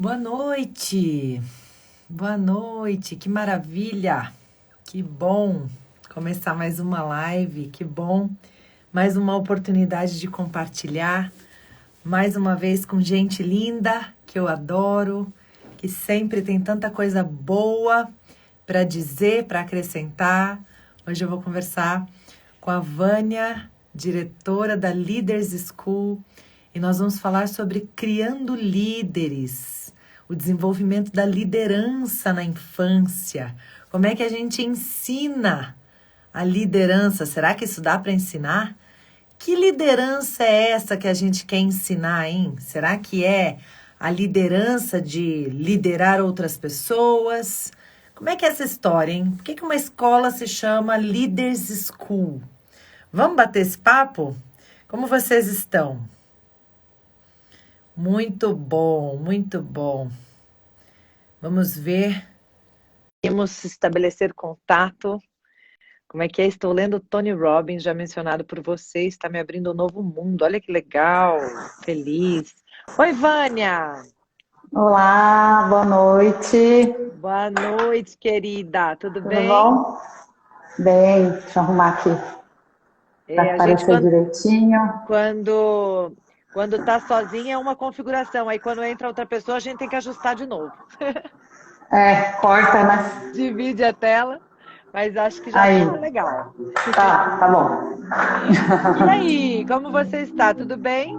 Boa noite, boa noite, que maravilha, que bom começar mais uma live, que bom, mais uma oportunidade de compartilhar, mais uma vez com gente linda, que eu adoro, que sempre tem tanta coisa boa para dizer, para acrescentar. Hoje eu vou conversar com a Vânia, diretora da Leaders School, e nós vamos falar sobre criando líderes, o desenvolvimento da liderança na infância. Como é que a gente ensina a liderança? Será que isso dá para ensinar? Que liderança é essa que a gente quer ensinar, hein? Será que é a liderança de liderar outras pessoas? Como é que é essa história, hein? Por que uma escola se chama Leaders School? Vamos bater esse papo? Como vocês estão? Muito bom, muito bom. Vamos ver. Vamos estabelecer contato. Como é que é? Estou lendo Tony Robbins, já mencionado por você, está me abrindo um novo mundo. Olha que legal, feliz. Oi, Vânia. Olá, boa noite. Boa noite, querida. Tudo Tudo bem? bom? Bem, deixa eu arrumar aqui para A gente, aparecer direitinho. quando, quando tá sozinha é uma configuração, aí quando entra outra pessoa a gente tem que ajustar de novo. Corta, né? Divide a tela, mas acho que já Aí, tá legal. tá bom. E aí, como você está? Tudo bem?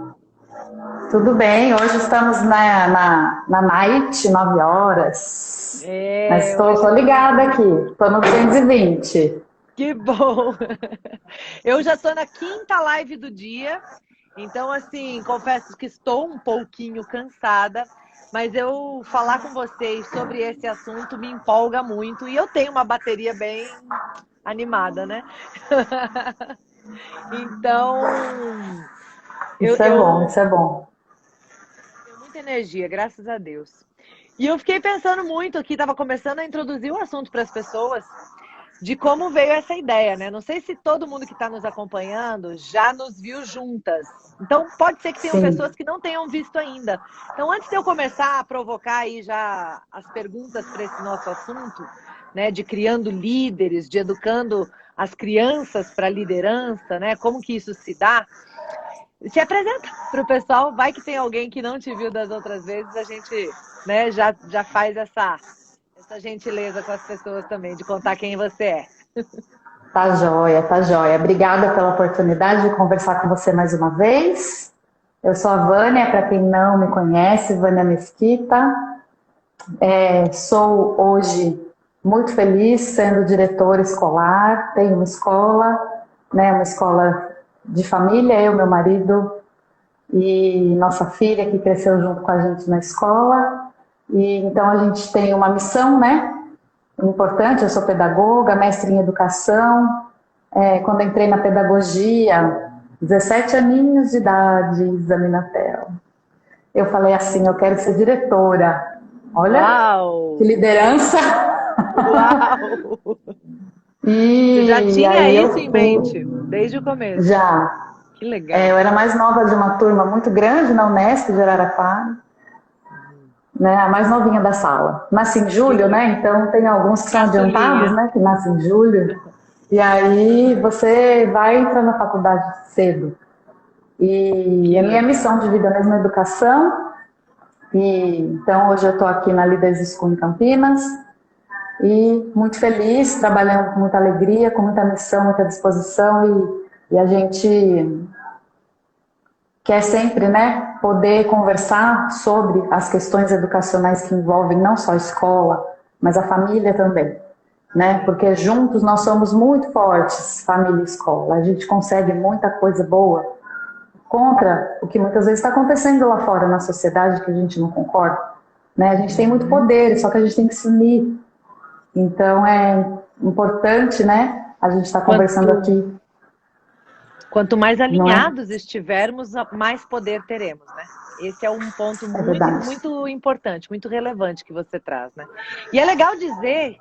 Tudo bem, hoje estamos na night, 9 horas. Mas Hoje tô ligada aqui, tô no 220. que bom! Eu já estou na quinta live do dia, então assim, confesso que estou um pouquinho cansada, mas eu falar com vocês sobre esse assunto me empolga muito e eu tenho uma bateria bem animada, né? Então, eu, Isso é bom, eu isso é bom. tenho muita energia, graças a Deus. E eu fiquei pensando muito aqui, estava começando a introduzir o assunto para as pessoas, de como veio essa ideia, né? Não sei se todo mundo que está nos acompanhando já nos viu juntas. Então, pode ser que tenham pessoas Sim, que não tenham visto ainda. Então, antes de eu começar a provocar aí já as perguntas para esse nosso assunto, né, de criando líderes, de educando as crianças para a liderança, né? Como que isso se dá? Se apresenta para o pessoal, vai que tem alguém que não te viu das outras vezes, a gente, né, já faz essa gentileza com as pessoas também, de contar quem você é. tá joia, tá joia. Obrigada pela oportunidade de conversar com você mais uma vez. Eu sou a Vânia, para quem não me conhece, Vânia Mesquita. Sou hoje muito feliz sendo diretora escolar, tenho uma escola, né, uma escola de família, eu, meu marido e nossa filha que cresceu junto com a gente na escola. E então a gente tem uma missão, né, importante. Eu sou pedagoga, mestre em educação. Quando entrei na pedagogia, 17 aninhos de idade, Examinatel, eu falei assim, eu quero ser diretora. Olha, que Uau! liderança! Uau! Você já E tinha aí isso eu em fui, mente, desde o começo. já, Que legal. eu era mais nova de uma turma muito grande na Unesp de Araraquara, né, a mais novinha da sala. Nasci em julho, Que né, então tem alguns que são adiantados, caçulinha. né, que nascem em julho, e aí você vai entrar na faculdade cedo. E Que a minha legal. missão de vida mesmo é educação, e então hoje eu estou aqui na Leaders School em Campinas, e muito feliz, trabalhando com muita alegria, com muita missão, muita disposição, e a gente quer sempre, né, poder conversar sobre as questões educacionais que envolvem não só a escola, mas a família também, né, porque juntos nós somos muito fortes, família e escola, a gente consegue muita coisa boa contra o que muitas vezes está acontecendo lá fora na sociedade que a gente não concorda, né, a gente tem muito Uhum. poder, só que a gente tem que se unir. Então é importante, né, a gente está conversando Quanto, aqui, quanto mais não é? alinhados estivermos, mais poder teremos, né? Esse é um ponto É muito, verdade. muito importante, muito relevante que você traz, né? E é legal dizer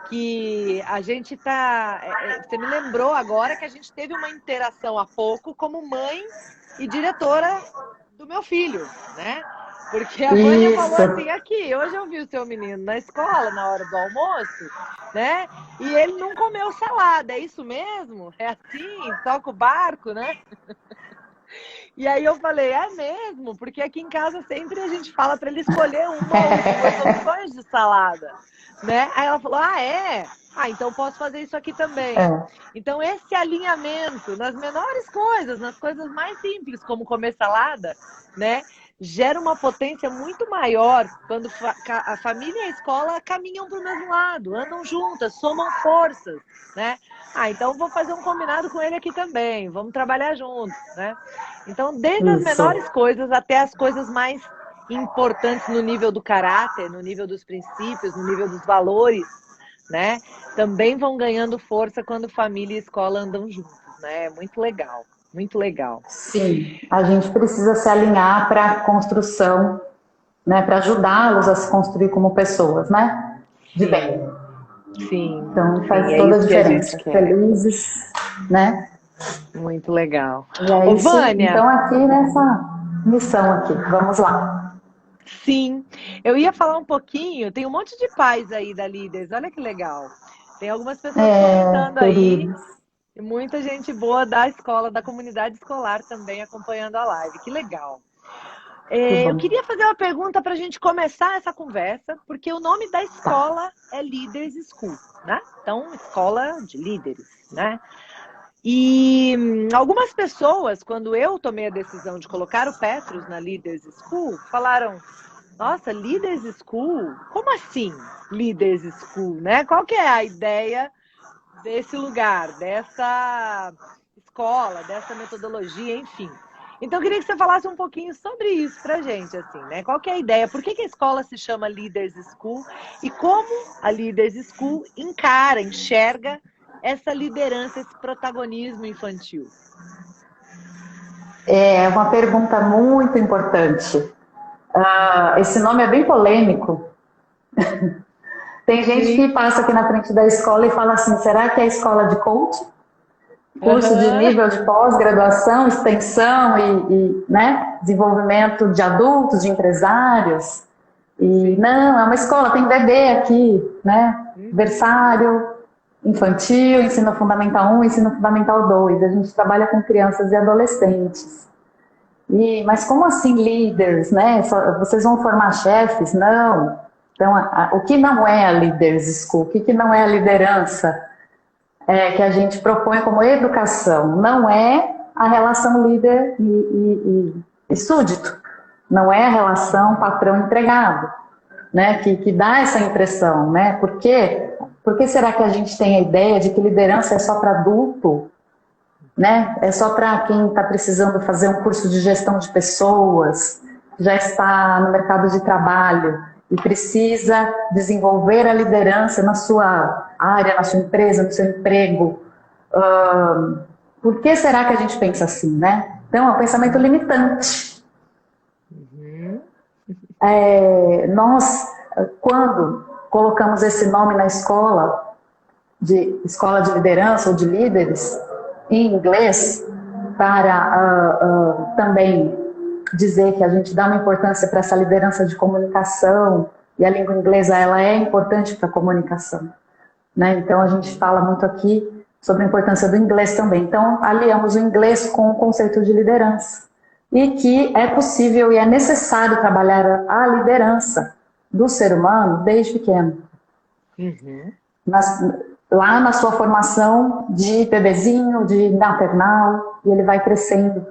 que a gente tá. Você me lembrou agora que a gente teve uma interação há pouco como mãe e diretora do meu filho, né? Porque a Vânia falou Isso. assim, aqui, hoje eu vi o seu menino na escola, na hora do almoço, né? E ele não comeu salada, é isso mesmo? É assim? Toca o barco, né? E aí eu falei, é mesmo? Porque aqui em casa sempre a gente fala para ele escolher uma ou duas opções de salada, né? Aí ela falou, ah, é? Ah, então posso fazer isso aqui também. É, Então esse alinhamento nas menores coisas, nas coisas mais simples, como comer salada, né? Gera uma potência muito maior quando a família e a escola caminham para o mesmo lado, andam juntas, somam forças, né? Ah, então vou fazer um combinado com ele aqui também, vamos trabalhar juntos, né? Então, desde as isso. menores coisas até as coisas mais importantes no nível do caráter, no nível dos princípios, no nível dos valores, né? Também vão ganhando força quando família e escola andam juntos, né? Muito legal, muito legal. Sim, a gente precisa se alinhar para a construção, né, para ajudá-los a se construir como pessoas, né, de bem. Sim, sim, Então sim, faz é toda a isso que a gente diferença. quer. Felizes, né? Muito legal. E é Ô, isso. Vânia, Então aqui nessa missão aqui, vamos lá. sim, eu ia falar um pouquinho, tem um monte de pais aí da Líderes, olha que legal. Tem algumas pessoas É, comentando aí. queridos, E muita gente boa da escola, da comunidade escolar também acompanhando a live. Que legal. que Eu bom. queria fazer uma pergunta para a gente começar essa conversa, porque o nome da Tá. escola é Leaders School, né? Então, escola de líderes, né? E algumas pessoas, quando eu tomei a decisão de colocar o Petros na Leaders School, falaram: Nossa, Leaders School? Como assim Leaders School, né? Qual que é a ideia desse lugar, dessa escola, dessa metodologia, enfim. Então, eu queria que você falasse um pouquinho sobre isso pra gente, assim, né? Qual que é a ideia? Por que a escola se chama Leaders School? E como a Leaders School encara, enxerga essa liderança, esse protagonismo infantil? É uma pergunta muito importante. Esse nome é bem polêmico. Tem gente que Sim. passa aqui na frente da escola e fala assim: será que é escola de coach? Curso de Aham. nível de pós-graduação, extensão e né, desenvolvimento de adultos, de empresários. E Sim. não, é uma escola, tem bebê aqui, né? Uhum. Berçário, infantil, ensino fundamental 1, ensino fundamental 2. A gente trabalha com crianças e adolescentes. Mas como assim líderes, né? Vocês vão formar chefes? Não. Então, o que não é a Leaders School? O que não é a liderança que a gente propõe como educação? Não é a relação líder e súdito. Não é a relação patrão-empregado, né? Que dá essa impressão, né? Por que será que a gente tem a ideia de que liderança é só para adulto, né? É só para quem está precisando fazer um curso de gestão de pessoas, já está no mercado de trabalho e precisa desenvolver a liderança na sua área, na sua empresa, no seu emprego. Por que será que a gente pensa assim, né? Então, é um pensamento limitante. Uhum. Nós, quando colocamos esse nome na de escola de liderança ou de líderes, em inglês, para também dizer que a gente dá uma importância para essa liderança de comunicação, e a língua inglesa ela é importante para a comunicação, né? Então a gente fala muito aqui sobre a importância do inglês também. Então aliamos o inglês com o conceito de liderança e que é possível e é necessário trabalhar a liderança do ser humano desde pequeno. Uhum. Nas, Lá na sua formação de bebezinho, de maternal, e ele vai crescendo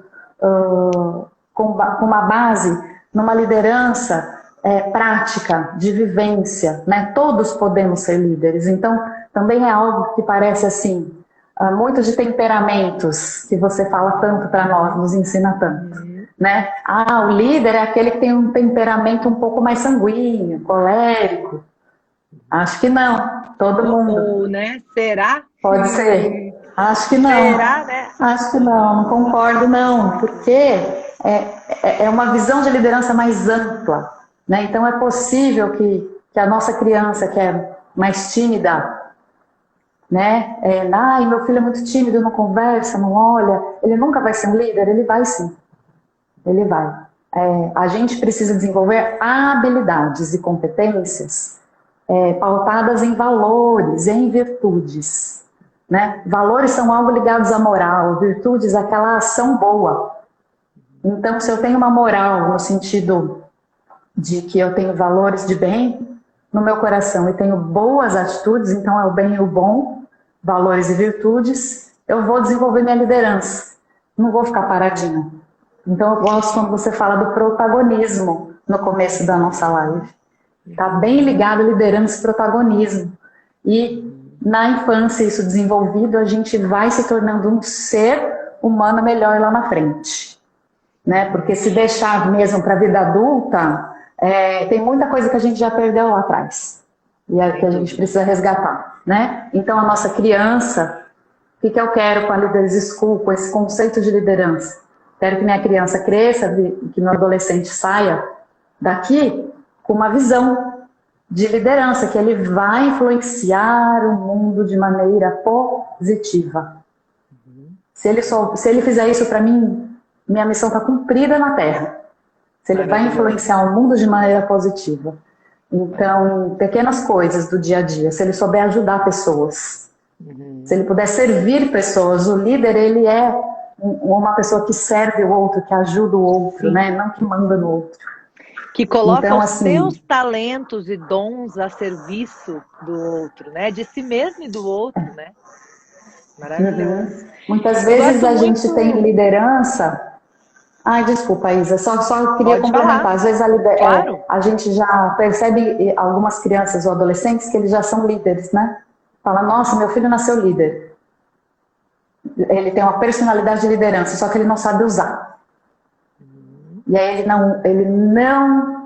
com uma base numa liderança prática, de vivência, né? Todos podemos ser líderes, então também é algo que parece assim, muito de temperamentos, que você fala tanto para nós, nos ensina tanto, Uhum. né? O líder é aquele que tem um temperamento um pouco mais sanguíneo, colérico. Acho que não, todo mundo. Né? Será? Pode ser. Acho que não. Será, né? Acho que não concordo não, porque é uma visão de liderança mais ampla, né? Então é possível que a nossa criança que é mais tímida, né? Meu filho é muito tímido, não conversa, não olha, ele nunca vai ser um líder, ele vai sim, ele vai. A gente precisa desenvolver habilidades e competências pautadas em valores, em virtudes, né? Valores são algo ligados à moral, virtudes aquela ação boa. Então, se eu tenho uma moral no sentido de que eu tenho valores de bem no meu coração e tenho boas atitudes, então é o bem e o bom, valores e virtudes, eu vou desenvolver minha liderança. Não vou ficar paradinha. Então, eu gosto quando você fala do protagonismo no começo da nossa live. Está bem ligado liderança e protagonismo. E na infância, isso desenvolvido, a gente vai se tornando um ser humano melhor lá na frente. Né? Porque se deixar mesmo para a vida adulta, tem muita coisa que a gente já perdeu lá atrás. E é que a gente precisa resgatar. Né? Então, a nossa criança, o que eu quero com a Leaders School, com esse conceito de liderança? Quero que minha criança cresça, que meu adolescente saia daqui com uma visão de liderança, que ele vai influenciar o mundo de maneira positiva. Se ele fizer isso para mim, minha missão está cumprida na Terra. Se ele vai influenciar o mundo de maneira positiva. Então, pequenas coisas do dia a dia, se ele souber ajudar pessoas, se ele puder servir pessoas, o líder, ele é uma pessoa que serve o outro, que ajuda o outro, né? Não que manda no outro. Que coloca então, os assim, seus talentos e dons a serviço do outro, né? De si mesmo e do outro, né? Maravilhoso. Muitas vezes a gente tem liderança... Ai, desculpa, Isa, só queria Pode complementar. falar. Às vezes Claro. a gente já percebe algumas crianças ou adolescentes que eles já são líderes, né? Fala, nossa, meu filho nasceu líder. Ele tem uma personalidade de liderança, só que ele não sabe usar. E aí ele não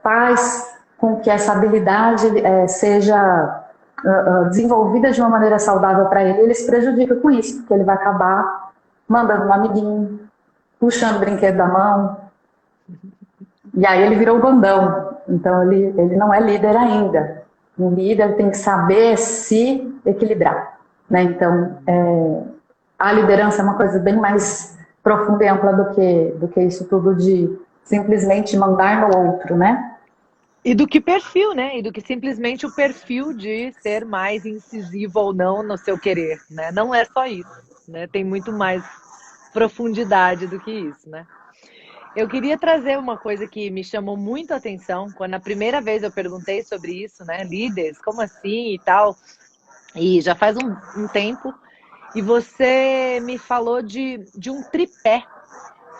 faz com que essa habilidade seja desenvolvida de uma maneira saudável para ele. Ele se prejudica com isso, porque ele vai acabar mandando um amiguinho, puxando o brinquedo da mão. E aí ele virou o bandão. Então ele não é líder ainda. Um líder tem que saber se equilibrar. Né? Então, a liderança é uma coisa bem mais profunda e ampla do que isso tudo de simplesmente mandar no outro, né? E do que perfil, né? E do que simplesmente o perfil de ser mais incisivo ou não no seu querer, né? Não é só isso, né? Tem muito mais profundidade do que isso, né? Eu queria trazer uma coisa que me chamou muito a atenção, quando a primeira vez eu perguntei sobre isso, né? Líderes, como assim e tal? E já faz um tempo. E você me falou de um tripé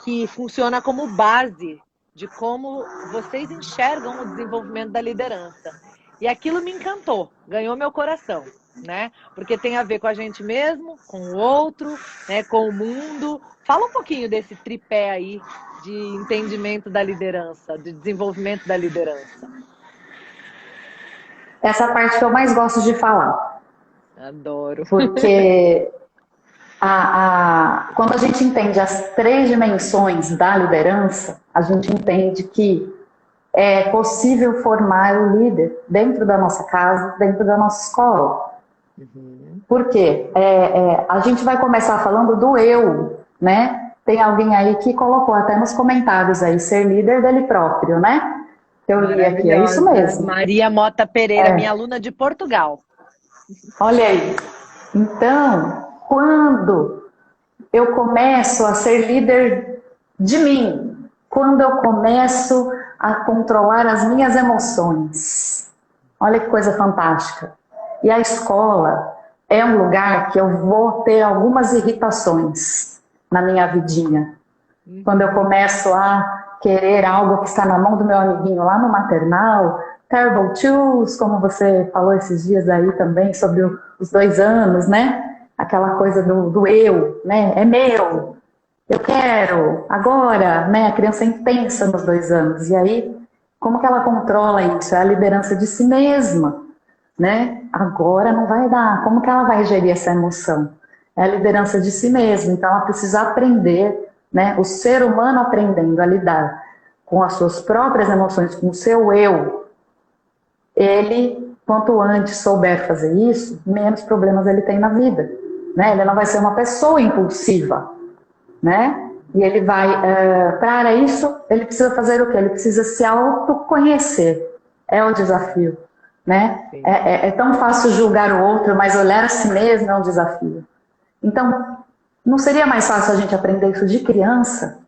que funciona como base de como vocês enxergam o desenvolvimento da liderança. E aquilo me encantou, ganhou meu coração, né? Porque tem a ver com a gente mesmo, com o outro, né? Com o mundo. Fala um pouquinho desse tripé aí de entendimento da liderança, de desenvolvimento da liderança. Essa parte que eu mais gosto de falar. Adoro. Porque quando a gente entende as 3 dimensões da liderança, a gente entende que é possível formar o líder dentro da nossa casa, dentro da nossa escola. Por quê? A gente vai começar falando do eu, né? Tem alguém aí que colocou até nos comentários aí, ser líder dele próprio, né? Eu li aqui, é isso mesmo. Maria Mota Pereira, minha aluna de Portugal. Olha aí. Então, quando eu começo a ser líder de mim, quando eu começo a controlar as minhas emoções, olha que coisa fantástica. E a escola é um lugar que eu vou ter algumas irritações na minha vidinha. Quando eu começo a querer algo que está na mão do meu amiguinho lá no maternal, terrible twos, como você falou esses dias aí também, sobre os 2 anos, né? Aquela coisa do eu, né? É meu, eu quero, agora, né? A criança é intensa nos 2 anos. E aí, como que ela controla isso? É a liderança de si mesma, né? Agora não vai dar. Como que ela vai gerir essa emoção? É a liderança de si mesma. Então, ela precisa aprender, né? O ser humano aprendendo a lidar com as suas próprias emoções, com o seu eu. Ele, quanto antes souber fazer isso, menos problemas ele tem na vida, né? Ele não vai ser uma pessoa impulsiva, né? E ele vai, para isso, ele precisa fazer o quê? Ele precisa se autoconhecer. É o desafio, né? Sim, É tão fácil julgar o outro, mas olhar a si mesmo é um desafio. Então, não seria mais fácil a gente aprender isso de criança?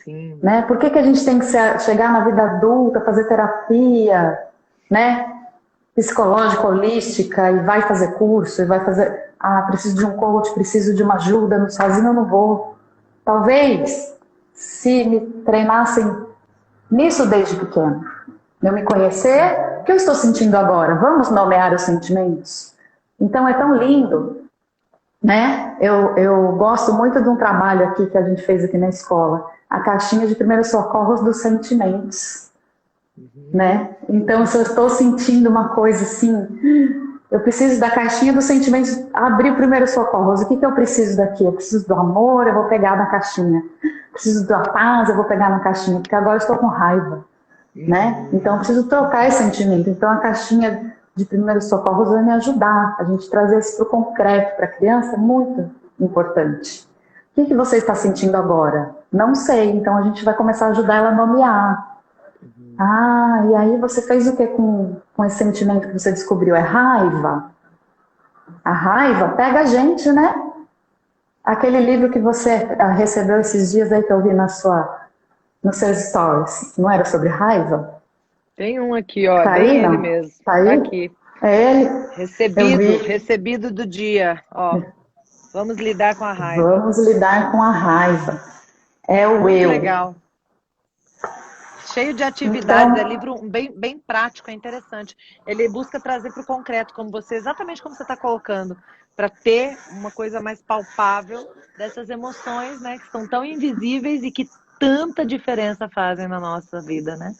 sim. Né? Por que a gente tem que chegar na vida adulta, fazer terapia, né? Psicológica, holística, e vai fazer curso, e vai fazer... Ah, preciso de um coach, preciso de uma ajuda, sozinho eu não vou. Talvez, se me treinassem nisso desde pequeno, eu me conhecer, o que eu estou sentindo agora? Vamos nomear os sentimentos? Então é tão lindo, né? Eu gosto muito de um trabalho aqui que a gente fez aqui na escola, a caixinha de primeiros socorros dos sentimentos, né? Então, se eu estou sentindo uma coisa assim, eu preciso da caixinha dos sentimentos, abrir o primeiro socorros. O que eu preciso daqui? Eu preciso do amor, eu vou pegar na caixinha. Preciso da paz, eu vou pegar na caixinha, porque agora eu estou com raiva, né? Então, eu preciso trocar esse sentimento. Então, a caixinha de primeiros socorros vai me ajudar. A gente trazer isso para o concreto, para a criança, é muito importante. O que você está sentindo agora? Não sei. Então, a gente vai começar a ajudar ela a nomear. Ah, e aí você fez o que com esse sentimento que você descobriu? É raiva? A raiva pega a gente, né? Aquele livro que você recebeu esses dias aí que eu vi nos seus stories, não era sobre raiva? Tem um aqui, ó, Tá bem aí, ele não? mesmo. Tá Tá aí? aqui. É ele? Eu vi. Recebido do dia, ó. Vamos lidar com a raiva. Vamos lidar com a raiva. É o Muito eu. legal. Cheio de atividades, é Então, livro bem prático, é interessante. Ele busca trazer para o concreto, exatamente como você está colocando, para ter uma coisa mais palpável dessas emoções, né, que são tão invisíveis e que tanta diferença fazem na nossa vida, né?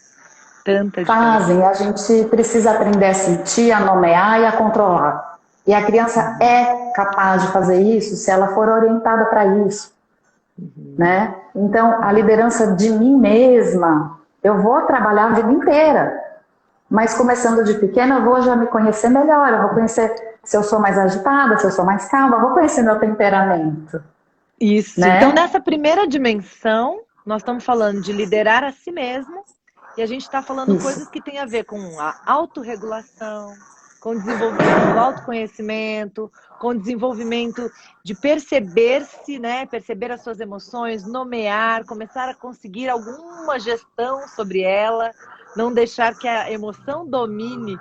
Tanta diferença. fazem, a gente precisa aprender a sentir, a nomear e a controlar. E a criança é capaz de fazer isso se ela for orientada para isso, né? Então, a liderança de mim mesma, eu vou trabalhar a vida inteira, mas começando de pequena, eu vou já me conhecer melhor, eu vou conhecer se eu sou mais agitada, se eu sou mais calma, eu vou conhecer meu temperamento. Isso. Né? Então, nessa primeira dimensão, nós estamos falando de liderar a si mesmo, e a gente está falando coisas que têm a ver com a autorregulação, com o desenvolvimento do autoconhecimento, com o desenvolvimento de perceber-se, né? Perceber as suas emoções, nomear, começar a conseguir alguma gestão sobre ela, não deixar que a emoção domine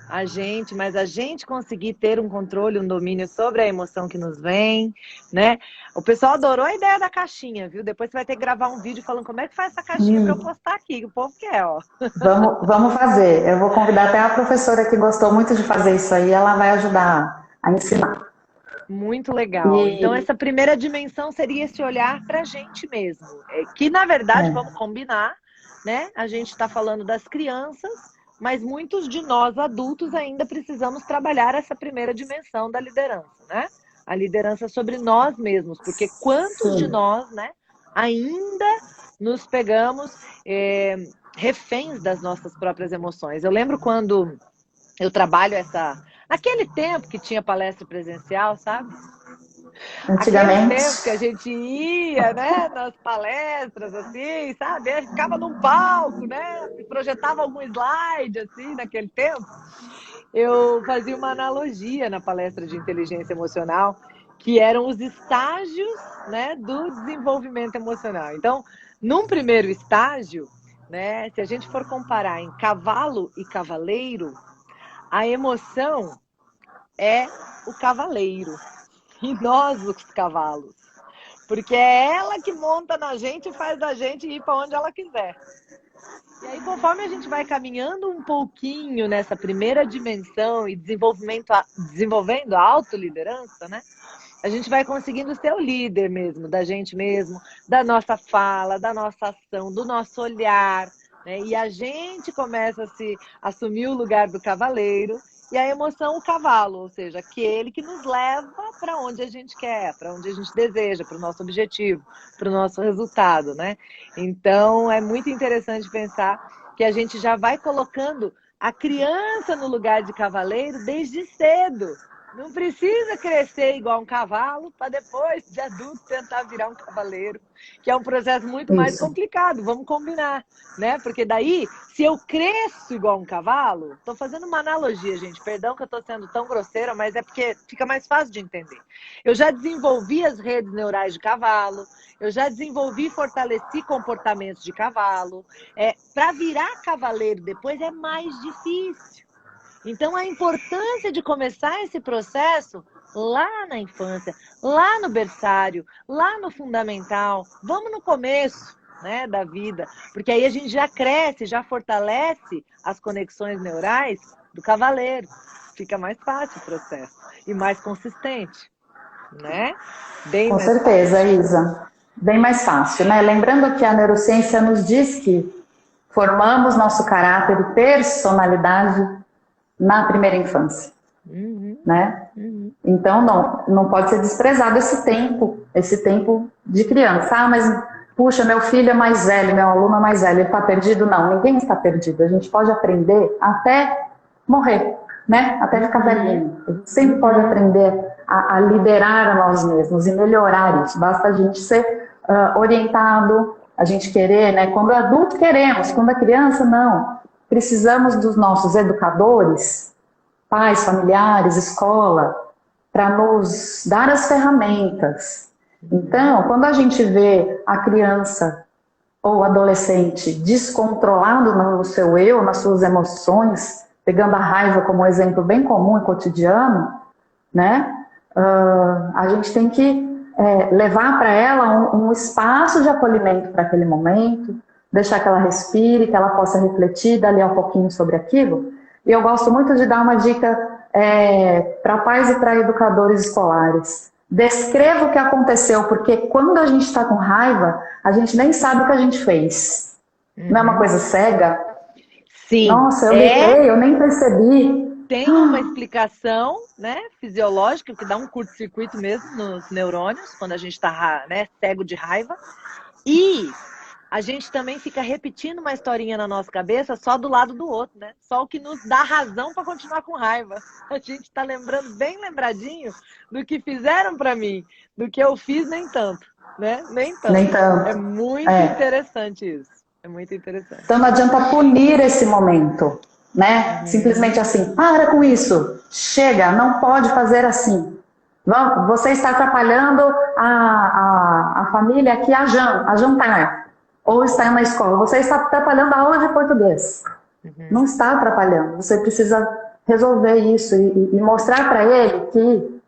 a gente, mas a gente conseguir ter um controle, um domínio sobre a emoção que nos vem, né? O pessoal adorou a ideia da caixinha, viu? Depois você vai ter que gravar um vídeo falando como é que faz essa caixinha para eu postar aqui, que o povo quer, ó. Vamos fazer. Eu vou convidar até a professora que gostou muito de fazer isso aí, ela vai ajudar a ensinar. Muito legal. Então, essa primeira dimensão seria esse olhar para a gente mesmo. Que, na verdade, vamos combinar, né? A gente está falando das crianças, mas muitos de nós adultos ainda precisamos trabalhar essa primeira dimensão da liderança, né? A liderança sobre nós mesmos, porque quantos de nós, né, ainda nos pegamos reféns das nossas próprias emoções. Eu lembro quando eu trabalho naquele tempo que tinha palestra presencial, sabe? Antigamente. Aquele tempo que a gente ia, né, nas palestras, assim, sabe? Aí ficava num palco, né? Projetava algum slide, assim, naquele tempo. Eu fazia uma analogia na palestra de inteligência emocional, que eram os estágios, né, do desenvolvimento emocional. Então, num primeiro estágio, né, se a gente for comparar em cavalo e cavaleiro, a emoção é o cavaleiro e nós os cavalos, porque é ela que monta na gente e faz a gente ir para onde ela quiser. E aí, conforme a gente vai caminhando um pouquinho nessa primeira dimensão e desenvolvendo a autoliderança, né? A gente vai conseguindo ser o líder mesmo, da gente mesmo, da nossa fala, da nossa ação, do nosso olhar, né? E a gente começa a se assumir o lugar do cavaleiro e a emoção o cavalo, ou seja, aquele que nos leva para onde a gente quer, para onde a gente deseja, para o nosso objetivo, para o nosso resultado, né? Então, é muito interessante pensar que a gente já vai colocando a criança no lugar de cavaleiro desde cedo, Não precisa crescer igual um cavalo para depois, de adulto, tentar virar um cavaleiro, que é um processo muito mais Isso. complicado, vamos combinar, né? Porque daí, se eu cresço igual um cavalo, estou fazendo uma analogia, gente, perdão que eu estou sendo tão grosseira, mas é porque fica mais fácil de entender. Eu já desenvolvi as redes neurais de cavalo, eu já desenvolvi e fortaleci comportamentos de cavalo. Para virar cavaleiro depois é mais difícil. Então, a importância de começar esse processo lá na infância, lá no berçário, lá no fundamental, vamos no começo, né, da vida, porque aí a gente já cresce, já fortalece as conexões neurais do cavaleiro. Fica mais fácil o processo e mais consistente, né? Bem Com mais certeza, fácil. Isa. Bem mais fácil, né? Lembrando que a neurociência nos diz que formamos nosso caráter e personalidade na primeira infância, né? Então, não pode ser desprezado esse tempo de criança. Ah, mas, puxa, meu filho é mais velho, meu aluno é mais velho, ele está perdido? Não, ninguém está perdido. A gente pode aprender até morrer, né? Até ficar velhinho. A gente sempre pode aprender a liderar a nós mesmos e melhorar isso. Basta a gente ser orientado, a gente querer, né? Quando é adulto queremos, quando é criança não. Precisamos dos nossos educadores, pais, familiares, escola, para nos dar as ferramentas. Então, quando a gente vê a criança ou adolescente descontrolado no seu eu, nas suas emoções, pegando a raiva como um exemplo bem comum e cotidiano, né? A gente tem que levar para ela um espaço de acolhimento para aquele momento, deixar que ela respire, que ela possa refletir dali a um pouquinho sobre aquilo. E eu gosto muito de dar uma dica para pais e para educadores escolares. Descreva o que aconteceu, porque quando a gente está com raiva, a gente nem sabe o que a gente fez. Não é uma coisa cega? Sim. Nossa, eu gritei, eu nem percebi. Tem uma explicação, né, fisiológica, que dá um curto-circuito mesmo nos neurônios, quando a gente está, né, cego de raiva. E a gente também fica repetindo uma historinha na nossa cabeça só do lado do outro, né? Só o que nos dá razão para continuar com raiva. A gente está lembrando bem lembradinho do que fizeram para mim, do que eu fiz nem tanto, né? Nem tanto. Nem tanto. É muito interessante isso. É muito interessante. Então não adianta punir esse momento, né? Simplesmente assim, para com isso, chega, não pode fazer assim. Você está atrapalhando a família aqui a jantar. Ou está na escola, você está atrapalhando a aula de português. Não está atrapalhando, você precisa resolver isso e mostrar para ele que,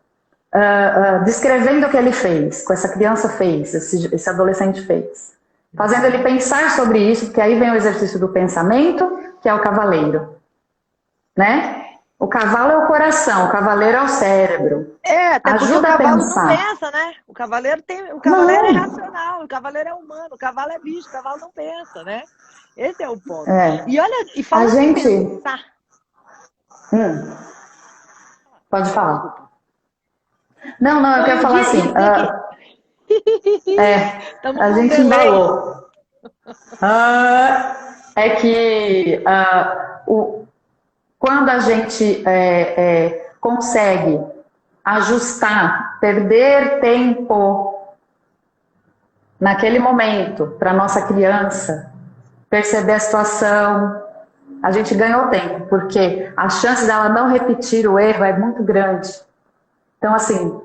descrevendo o que ele fez, que essa criança fez, esse adolescente fez, fazendo ele pensar sobre isso, porque aí vem o exercício do pensamento, que é o cavaleiro, né? O cavalo é o coração, o cavaleiro é o cérebro. Até porque ajuda o cavalo a pensar. não pensa, né? O cavaleiro é racional, o cavaleiro é humano, o cavalo é bicho, o cavalo não pensa, né? Esse é o ponto. E olha, e falando em pensar... Pode falar. Não, eu quero falar assim. A gente embalou. É que quando a gente consegue ajustar, perder tempo naquele momento para nossa criança perceber a situação, a gente ganhou tempo, porque a chance dela não repetir o erro é muito grande. Então, assim,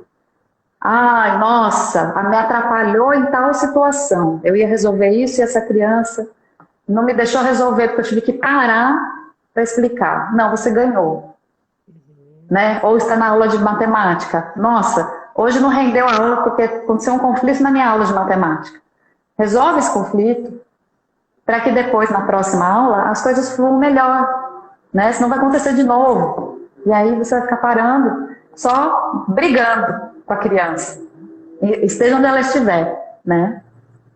ai, nossa, me atrapalhou em tal situação. Eu ia resolver isso e essa criança não me deixou resolver, porque eu tive que parar para explicar. Não, você ganhou. Né? Ou está na aula de matemática. Nossa, hoje não rendeu a aula porque aconteceu um conflito na minha aula de matemática. Resolve esse conflito para que depois, na próxima aula, as coisas fluam melhor. Né? Senão vai acontecer de novo. E aí você vai ficar parando, só brigando com a criança. Esteja onde ela estiver, né?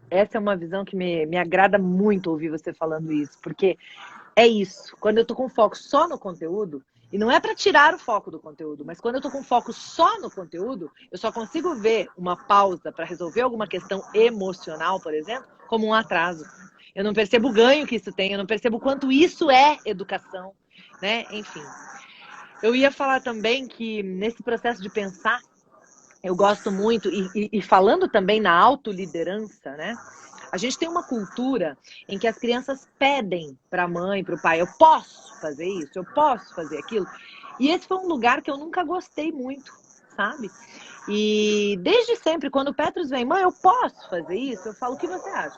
Essa é uma visão que me agrada muito ouvir você falando isso, porque é isso. Quando eu tô com foco só no conteúdo, e não é para tirar o foco do conteúdo, mas quando eu tô com foco só no conteúdo, eu só consigo ver uma pausa para resolver alguma questão emocional, por exemplo, como um atraso. Eu não percebo o ganho que isso tem, eu não percebo o quanto isso é educação, né? Enfim. Eu ia falar também que nesse processo de pensar, eu gosto muito, e falando também na autoliderança, né? A gente tem uma cultura em que as crianças pedem para a mãe, para o pai, eu posso fazer isso, eu posso fazer aquilo. E esse foi um lugar que eu nunca gostei muito, sabe? E desde sempre, quando o Petrus vem, mãe, eu posso fazer isso? Eu falo, o que você acha?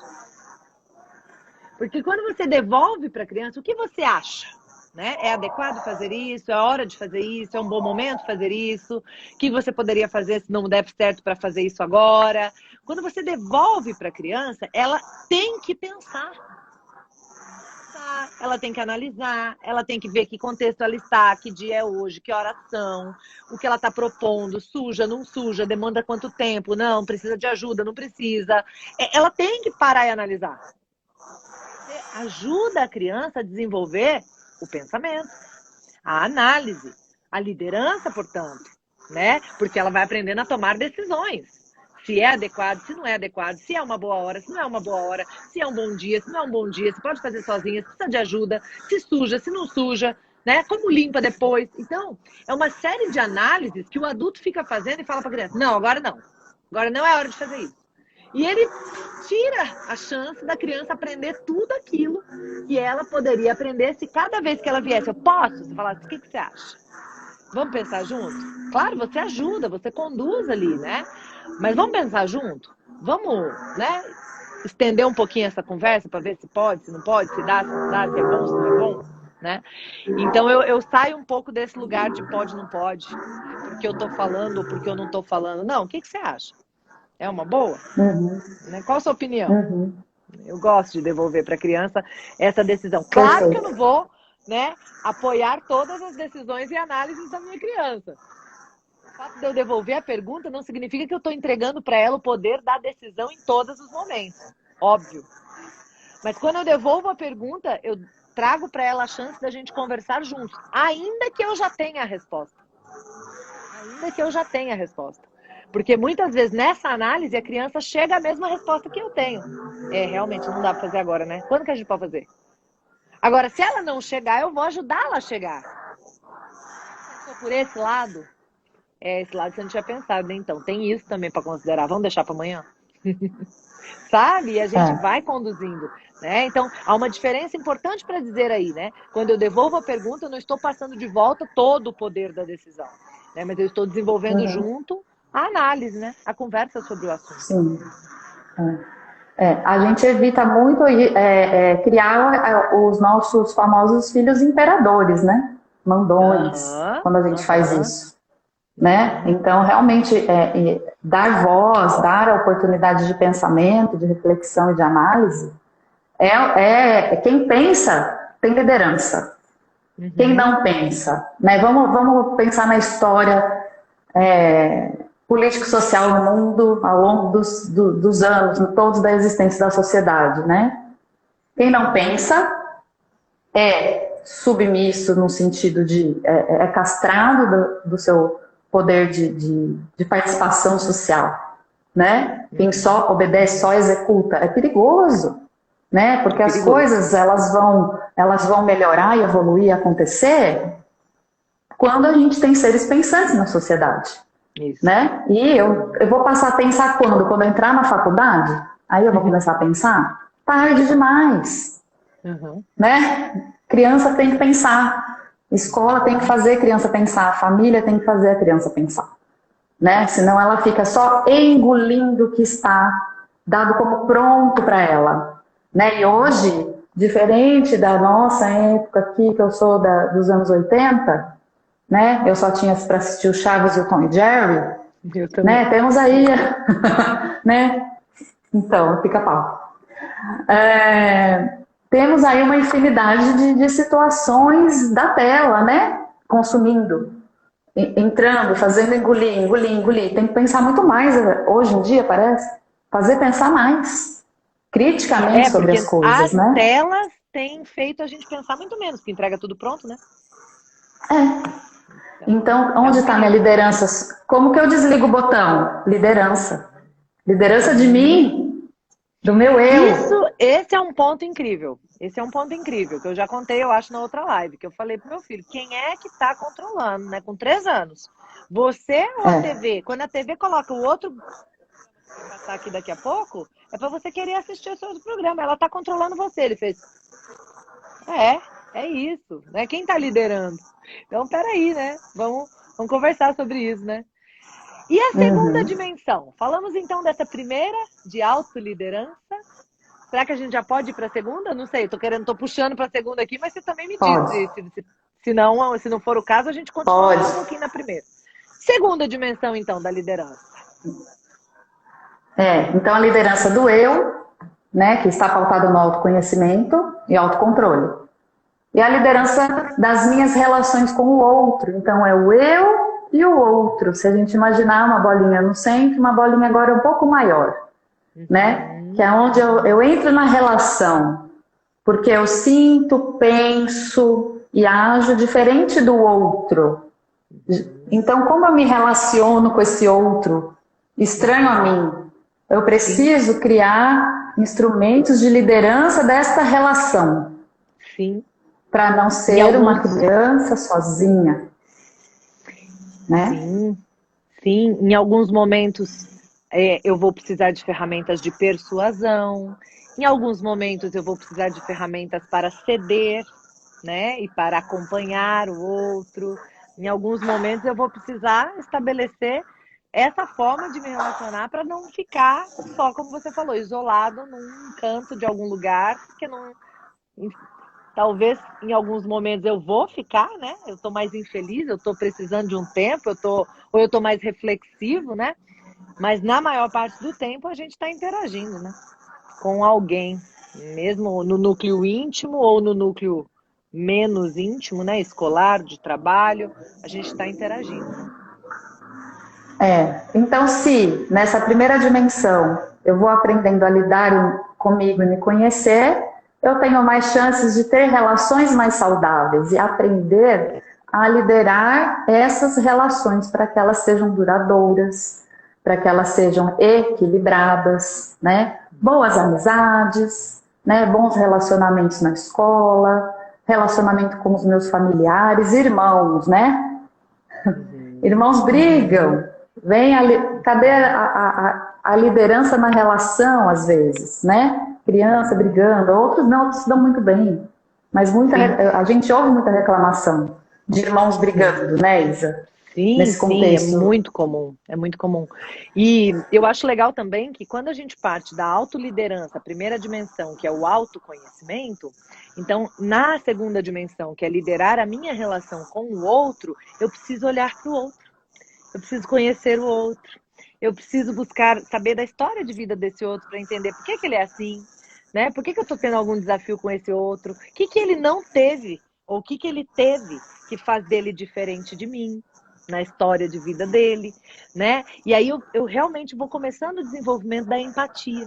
Porque quando você devolve para a criança, o que você acha? Né? É adequado fazer isso? É hora de fazer isso? É um bom momento fazer isso? O que você poderia fazer se não der certo para fazer isso agora? Quando você devolve para a criança, ela tem que pensar. Ela tem que analisar, ela tem que ver que contexto ela está, que dia é hoje, que horas são, o que ela está propondo, suja, não suja, demanda quanto tempo, não, precisa de ajuda, não precisa. Ela tem que parar e analisar. Você ajuda a criança a desenvolver o pensamento, a análise, a liderança, portanto, né? Porque ela vai aprendendo a tomar decisões. Se é adequado, se não é adequado, se é uma boa hora, se não é uma boa hora, se é um bom dia, se não é um bom dia, se pode fazer sozinha, se precisa de ajuda, se suja, se não suja, né? Como limpa depois. Então, é uma série de análises que o adulto fica fazendo e fala para a criança, não, agora não é hora de fazer isso. E ele tira a chance da criança aprender tudo aquilo que ela poderia aprender se cada vez que ela viesse, eu posso? Você falasse, o que você acha? Vamos pensar junto? Claro, você ajuda, você conduz ali, né? Mas vamos pensar junto? Vamos, né? Estender um pouquinho essa conversa para ver se pode, se não pode, se dá, se não dá, se é bom, se não é bom, né? Então eu saio um pouco desse lugar de pode, não pode, porque eu tô falando ou porque eu não tô falando. Não, o que você acha? É uma boa? Né? Qual a sua opinião? Eu gosto de devolver para a criança essa decisão. Claro que eu não vou, né, apoiar todas as decisões e análises da minha criança. O fato de eu devolver a pergunta não significa que eu estou entregando para ela o poder da decisão em todos os momentos. Óbvio. Mas quando eu devolvo a pergunta, eu trago para ela a chance da gente conversar juntos. Ainda que eu já tenha a resposta. Ainda que eu já tenha a resposta. Porque muitas vezes nessa análise a criança chega à mesma resposta que eu tenho. Realmente não dá para fazer agora, né? Quando que a gente pode fazer? Agora, se ela não chegar, eu vou ajudá-la a chegar. Se for por esse lado, esse lado você não tinha pensado, né? Então, tem isso também para considerar. Vamos deixar para amanhã? Sabe? E a gente vai conduzindo, né? Então, há uma diferença importante para dizer aí, né? Quando eu devolvo a pergunta, eu não estou passando de volta todo o poder da decisão, né? Mas eu estou desenvolvendo junto a análise, né? A conversa sobre o assunto. Sim. A gente evita muito criar os nossos famosos filhos imperadores, né? Mandões, quando a gente faz isso. Né? Então, realmente, dar voz, dar a oportunidade de pensamento, de reflexão e de análise, quem pensa tem liderança. Quem não pensa, né? Vamos pensar na história político-social no mundo ao longo dos anos, todos da existência da sociedade, né? Quem não pensa é submisso no sentido de castrado do seu poder de participação social, né? Quem só obedece, só executa, é perigoso, né? Porque as coisas elas vão melhorar e evoluir e acontecer quando a gente tem seres pensantes na sociedade. Isso. Né? E eu vou passar a pensar quando? Quando eu entrar na faculdade? Aí eu vou começar a pensar? Tarde demais. Né? Criança tem que pensar. Escola tem que fazer a criança pensar. A família tem que fazer a criança pensar. Né? Senão ela fica só engolindo o que está dado como pronto para ela. Né? E hoje, diferente da nossa época aqui, que eu sou dos anos 80... Né? Eu só tinha para assistir o Chaves e o Tom e Jerry. Né? Temos aí, né? Então, pica-pau. Temos aí uma infinidade de situações da tela, né? Consumindo, entrando, fazendo engolir. Tem que pensar muito mais hoje em dia, parece. Fazer pensar mais, criticamente sobre as coisas, né? As telas têm feito a gente pensar muito menos, porque entrega tudo pronto, né? Então, onde está minha liderança? Como que eu desligo o botão? Liderança. Liderança de mim, do meu eu. esse é um ponto incrível. Esse é um ponto incrível, que eu já contei, eu acho, na outra live, que eu falei pro meu filho, quem é que tá controlando, né? Com 3 anos. Você ou a É. TV? Quando a TV coloca o outro que vai passar aqui daqui a pouco, é para você querer assistir esse outro programa. Ela tá controlando você. Ele fez, é isso, né? Quem tá liderando? Então, peraí, né? Vamos conversar sobre isso, né? E a segunda Uhum. dimensão? Falamos então dessa primeira, de autoliderança. Será que a gente já pode ir para a segunda? Não sei, tô puxando para a segunda aqui, mas você também me diz. Pode. Se não for o caso, a gente continua Pode. mais um pouquinho na primeira. Segunda dimensão, então, da liderança. Então a liderança do eu, né, que está pautada no autoconhecimento e autocontrole. E a liderança das minhas relações com o outro. Então é o eu e o outro. Se a gente imaginar uma bolinha no centro, uma bolinha agora um pouco maior, né? Que é onde eu entro na relação. Porque eu sinto, penso e ajo diferente do outro. Então, como eu me relaciono com esse outro estranho a mim? Eu preciso criar instrumentos de liderança desta relação. Sim. Para não ser uma criança sozinha. Né? Sim. Em alguns momentos eu vou precisar de ferramentas de persuasão. Em alguns momentos eu vou precisar de ferramentas para ceder, né? E para acompanhar o outro. Em alguns momentos eu vou precisar estabelecer essa forma de me relacionar para não ficar só, como você falou, isolado num canto de algum lugar, porque não. Talvez em alguns momentos eu vou ficar, né? Eu tô mais infeliz, eu tô precisando de um tempo, ou eu tô mais reflexivo, né? Mas na maior parte do tempo a gente está interagindo, né? Com alguém, mesmo no núcleo íntimo ou no núcleo menos íntimo, né? Escolar, de trabalho, a gente está interagindo, né? Então se nessa primeira dimensão eu vou aprendendo a lidar comigo e me conhecer, eu tenho mais chances de ter relações mais saudáveis e aprender a liderar essas relações para que elas sejam duradouras, para que elas sejam equilibradas, né? Boas amizades, né? Bons relacionamentos na escola, relacionamento com os meus familiares, irmãos, né? Irmãos brigam, cadê a liderança na relação às vezes, né? Criança brigando, outros não, outros se dão muito bem. Mas a gente ouve muita reclamação de irmãos brigando, né, Isa? Nesse contexto. Sim, é muito comum. E eu acho legal também que quando a gente parte da autoliderança, a primeira dimensão, que é o autoconhecimento, então na segunda dimensão, que é liderar a minha relação com o outro, eu preciso olhar para o outro, eu preciso conhecer o outro, eu preciso buscar saber da história de vida desse outro para entender por que ele é assim, né? Por que eu estou tendo algum desafio com esse outro, o que ele não teve, ou o que ele teve que faz dele diferente de mim, na história de vida dele, né? E aí eu realmente vou começando o desenvolvimento da empatia,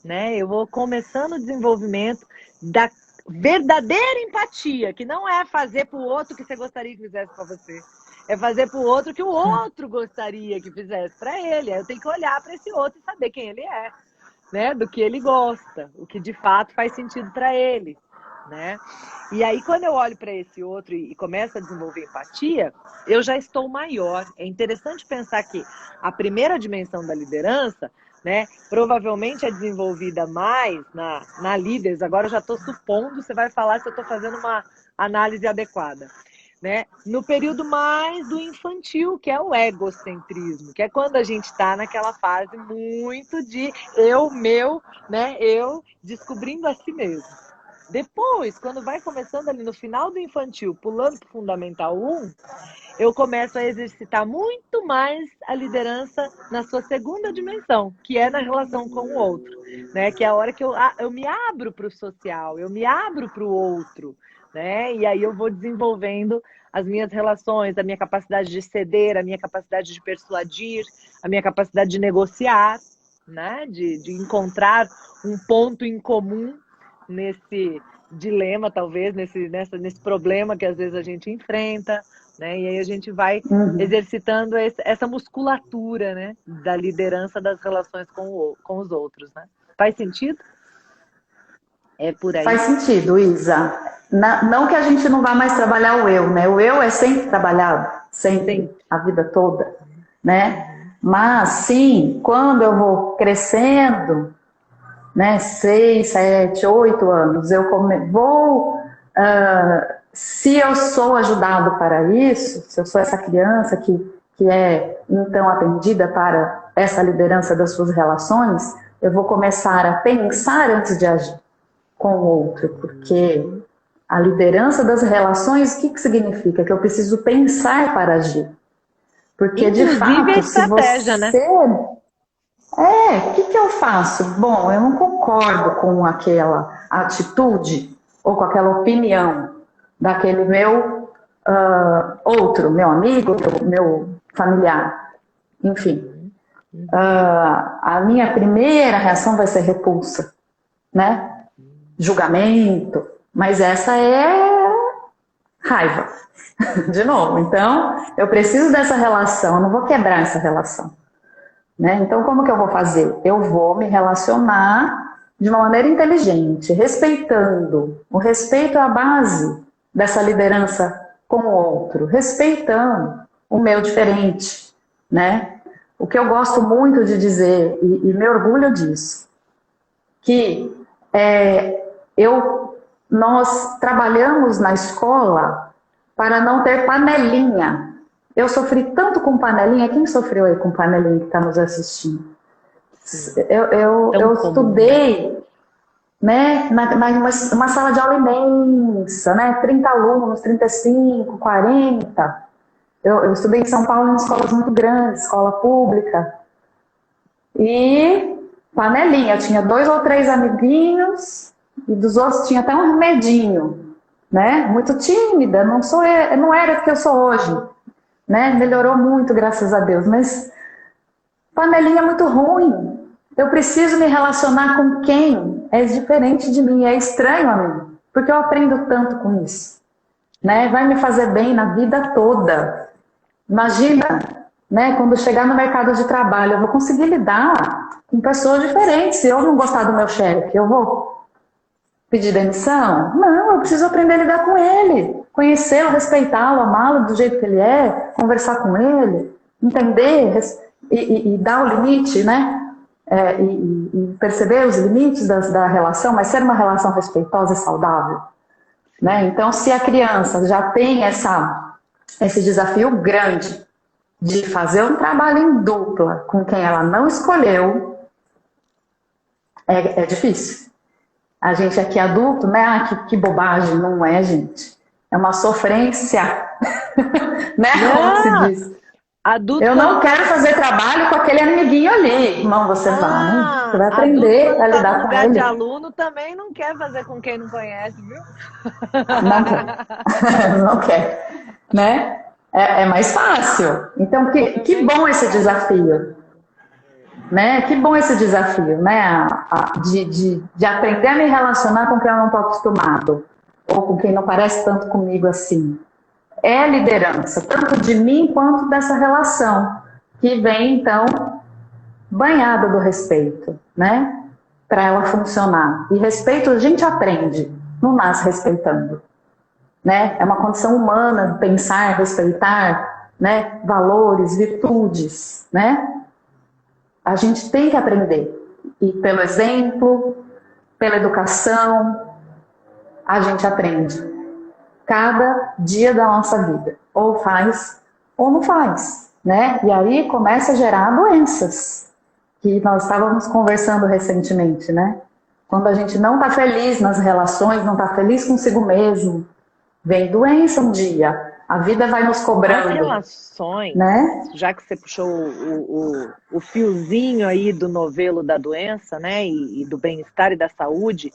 né? Eu vou começando o desenvolvimento da verdadeira empatia, que não é fazer para o outro que você gostaria que fizesse para você, é fazer para o outro que o outro gostaria que fizesse para ele. Aí eu tenho que olhar para esse outro e saber quem ele é, né? Do que ele gosta, o que de fato faz sentido para ele, né? E aí, quando eu olho para esse outro e começo a desenvolver empatia, eu já estou maior. É interessante pensar que a primeira dimensão da liderança, né, provavelmente é desenvolvida mais na Líderes. Agora eu já estou supondo, você vai falar se eu estou fazendo uma análise adequada. Né? No período mais do infantil, que é o egocentrismo, que é quando a gente está naquela fase muito de eu, meu, né? Eu descobrindo a si mesmo. Depois, quando vai começando ali no final do infantil, pulando para o Fundamental 1, eu começo a exercitar muito mais a liderança na sua segunda dimensão, que é na relação com o outro, né? Que é a hora que eu me abro para o social, eu me abro para o outro, né? E aí eu vou desenvolvendo as minhas relações, a minha capacidade de ceder, a minha capacidade de persuadir, a minha capacidade de negociar, né? De encontrar um ponto em comum nesse dilema, talvez, nesse problema que às vezes a gente enfrenta, né? E aí a gente vai exercitando essa musculatura, né? Da liderança das relações com os outros, né? Faz sentido? É por aí? Faz sentido, Isa. Não que a gente não vá mais trabalhar o eu, né? O eu é sempre trabalhado, sempre, Sim. a vida toda, né? Mas, sim, quando eu vou crescendo, né, 6, 7, 8 anos, se eu sou ajudado para isso, se eu sou essa criança que é então atendida para essa liderança das suas relações, eu vou começar a pensar antes de agir com o outro, porque a liderança das relações, o que significa? Que eu preciso pensar para agir. Porque, de Inclusive a fato, se estratégia, né? você... o que eu faço? Bom, eu não concordo com aquela atitude ou com aquela opinião daquele meu outro, meu amigo, meu familiar, enfim. A minha primeira reação vai ser repulsa, né? Julgamento, mas essa é raiva, de novo. Então, eu preciso dessa relação, eu não vou quebrar essa relação. Né? Então, como que eu vou fazer? Eu vou me relacionar de uma maneira inteligente, respeitando. O respeito é a base dessa liderança com o outro, respeitando o meu diferente, né? O que eu gosto muito de dizer, e me orgulho disso, que nós trabalhamos na escola para não ter panelinha. Eu sofri tanto com panelinha. Quem sofreu aí com panelinha que está nos assistindo? Eu estudei, né, numa sala de aula imensa, né, 30 alunos, 35, 40. Eu estudei em São Paulo em escolas muito grandes, escola pública. E panelinha, eu tinha 2 ou 3 amiguinhos e dos outros tinha até um medinho, né? Muito tímida, não era o que eu sou hoje, né? Melhorou muito, graças a Deus, mas panelinha é muito ruim. Eu preciso me relacionar com quem é diferente de mim, é estranho a mim, porque eu aprendo tanto com isso, né? Vai me fazer bem na vida toda. Imagina, né, quando chegar no mercado de trabalho, eu vou conseguir lidar com pessoas diferentes. Se eu não gostar do meu chefe, eu vou pedir demissão? Não, eu preciso aprender a lidar com ele, conhecê-lo, respeitá-lo, amá-lo do jeito que ele é, conversar com ele, entender e dar o limite, né? E perceber os limites da relação, mas ser uma relação respeitosa e saudável, né? Então, se a criança já tem esse desafio grande de fazer um trabalho em dupla com quem ela não escolheu, é difícil. A gente aqui adulto, né? Que bobagem, não é, gente? É uma sofrência, né? Como se diz. Adulto, eu não quero fazer trabalho com aquele amiguinho ali. Não, você vai aprender a lidar com lugar ele. de aluno também não quer fazer com quem não conhece, viu? Não quer. Não quer, né? É mais fácil. Então, que bom esse desafio. Né? Que bom esse desafio, né? De aprender a me relacionar com quem eu não estou acostumado, ou com quem não parece tanto comigo assim. É liderança, tanto de mim quanto dessa relação, que vem, então, banhada do respeito, né? Para ela funcionar. E respeito a gente aprende, não nasce respeitando. Né? É uma condição humana pensar, respeitar, né? Valores, virtudes, né? A gente tem que aprender. E pelo exemplo, pela educação, a gente aprende. Cada dia da nossa vida. Ou faz, ou não faz. Né? E aí começa a gerar doenças. Que nós estávamos conversando recentemente, né? Quando a gente não está feliz nas relações, não está feliz consigo mesmo, vem doença um dia. A vida vai nos cobrando. As relações, né? Já que você puxou o fiozinho aí do novelo da doença, né? E do bem-estar e da saúde,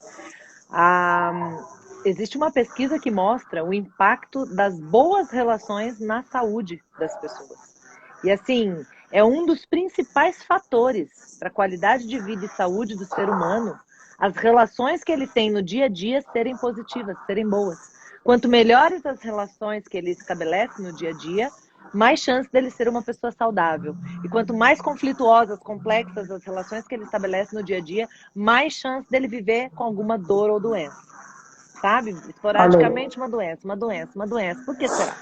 existe uma pesquisa que mostra o impacto das boas relações na saúde das pessoas. E assim, é um dos principais fatores para a qualidade de vida e saúde do ser humano, as relações que ele tem no dia a dia serem positivas, serem boas. Quanto melhores as relações que ele estabelece no dia a dia, mais chance dele ser uma pessoa saudável. E quanto mais conflituosas, complexas as relações que ele estabelece no dia a dia, mais chance dele viver com alguma dor ou doença. Sabe? Esporadicamente uma doença, uma doença, uma doença. Por que será?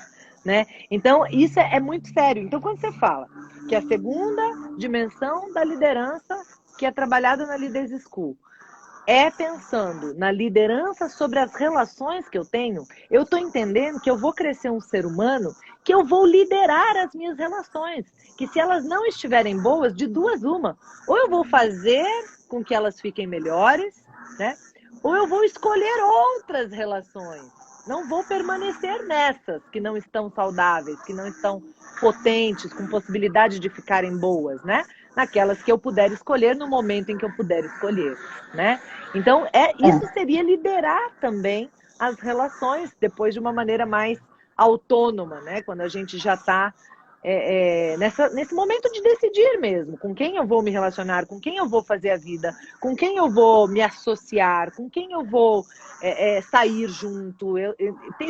Né? Então, isso é muito sério. Então, quando você fala que a segunda dimensão da liderança, que é trabalhada na Leaders School, é pensando na liderança sobre as relações que eu tenho, eu estou entendendo que eu vou crescer um ser humano que eu vou liderar as minhas relações. Que se elas não estiverem boas, de duas uma. Ou eu vou fazer com que elas fiquem melhores, né? Ou eu vou escolher outras relações. Não vou permanecer nessas que não estão saudáveis, que não estão potentes, com possibilidade de ficarem boas, né? Naquelas que eu puder escolher no momento em que eu puder escolher, né? Então, isso seria liderar também as relações depois de uma maneira mais autônoma, né? Quando a gente já está nesse momento de decidir mesmo, com quem eu vou me relacionar, com quem eu vou fazer a vida, com quem eu vou me associar, com quem eu vou sair junto.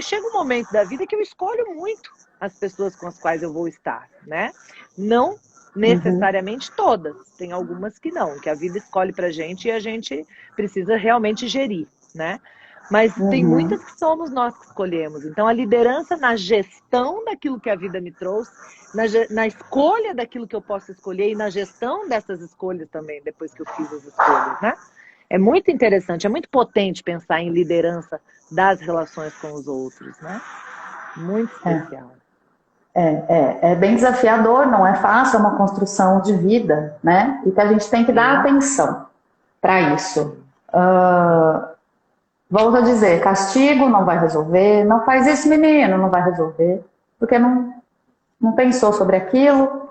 Chega um momento da vida que eu escolho muito as pessoas com as quais eu vou estar, né? Não necessariamente todas, tem algumas que não, que a vida escolhe pra gente e a gente precisa realmente gerir, né? Mas tem muitas que somos nós que escolhemos. Então, a liderança na gestão daquilo que a vida me trouxe, na escolha daquilo que eu posso escolher e na gestão dessas escolhas também, depois que eu fiz as escolhas, né? É muito interessante, é muito potente pensar em liderança das relações com os outros, né? Muito especial. É bem desafiador, não é fácil, é uma construção de vida, né? E que a gente tem que dar atenção para isso. Volto a dizer, castigo não vai resolver, não faz isso, menino, não vai resolver, porque não pensou sobre aquilo,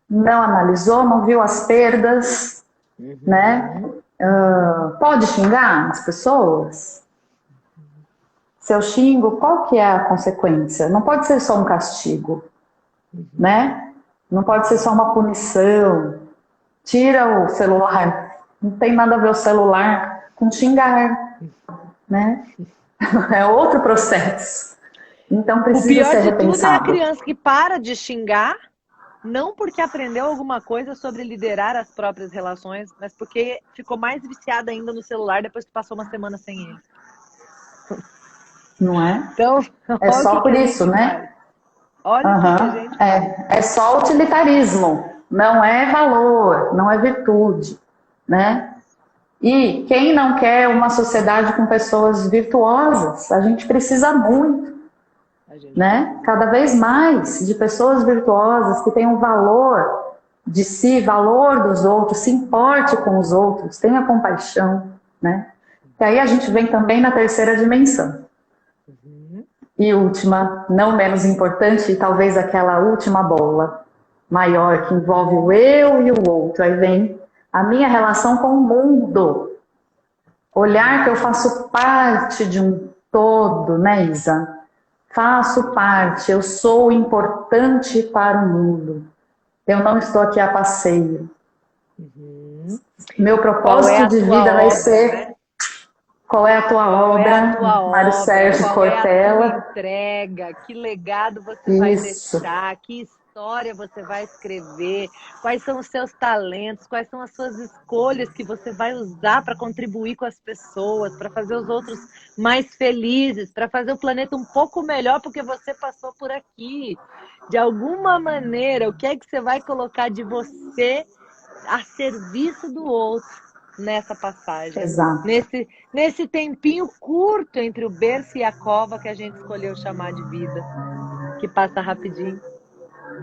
não analisou, não viu as perdas, né? Pode xingar as pessoas? Se eu xingo, qual que é a consequência? Não pode ser só um castigo, né? Não pode ser só uma punição. Tira o celular. Não tem nada a ver o celular com xingar, né? É outro processo. Então precisa ser repensado. O pior de tudo é a criança que para de xingar, não porque aprendeu alguma coisa sobre liderar as próprias relações, mas porque ficou mais viciada ainda no celular depois que passou uma semana sem ele. Não é? Então, é só por isso, né? Olha o que a gente faz. É só utilitarismo, não é valor, não é virtude, né? E quem não quer uma sociedade com pessoas virtuosas? A gente precisa muito, né? Cada vez mais de pessoas virtuosas que tenham valor de si, valor dos outros, se importe com os outros, tenha compaixão, né? E aí a gente vem também na terceira dimensão. E última, não menos importante, e talvez aquela última bola maior que envolve o eu e o outro. Aí vem a minha relação com o mundo. Olhar que eu faço parte de um todo, né, Isa? Faço parte, eu sou importante para o mundo. Eu não estou aqui a passeio. Meu propósito de vida vai ser... Né? Qual é a tua obra, Mário Sérgio Cortella? Qual é a tua entrega? Que legado você vai deixar? Que história você vai escrever? Quais são os seus talentos? Quais são as suas escolhas que você vai usar para contribuir com as pessoas, para fazer os outros mais felizes, para fazer o planeta um pouco melhor porque você passou por aqui? De alguma maneira, o que é que você vai colocar de você a serviço do outro? Nessa passagem, exato. Nesse tempinho curto entre o berço e a cova que a gente escolheu chamar de vida, que passa rapidinho,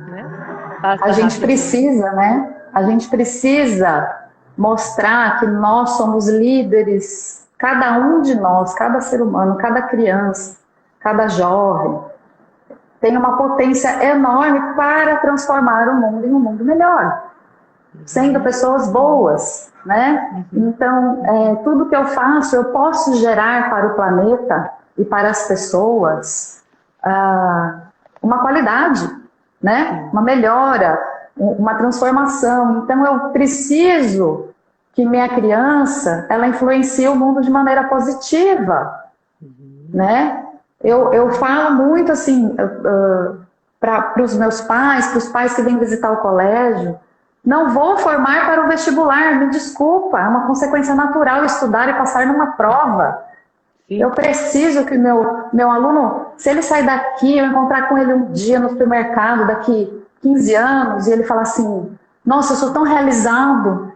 né? A gente precisa, né? A gente precisa mostrar que nós somos líderes, cada um de nós, cada ser humano, cada criança, cada jovem, tem uma potência enorme para transformar o mundo em um mundo melhor, sendo pessoas boas, né? Então, tudo que eu faço, eu posso gerar para o planeta e para as pessoas uma qualidade, né? Uma melhora, uma transformação. Então, eu preciso que minha criança, ela influencie o mundo de maneira positiva, né? Eu falo muito assim, para os meus pais, para os pais que vêm visitar o colégio, não vou formar para o vestibular, me desculpa, é uma consequência natural estudar e passar numa prova. Sim. Eu preciso que meu aluno, se ele sair daqui, eu encontrar com ele um dia no supermercado, daqui 15 anos, e ele falar assim, nossa, eu sou tão realizado,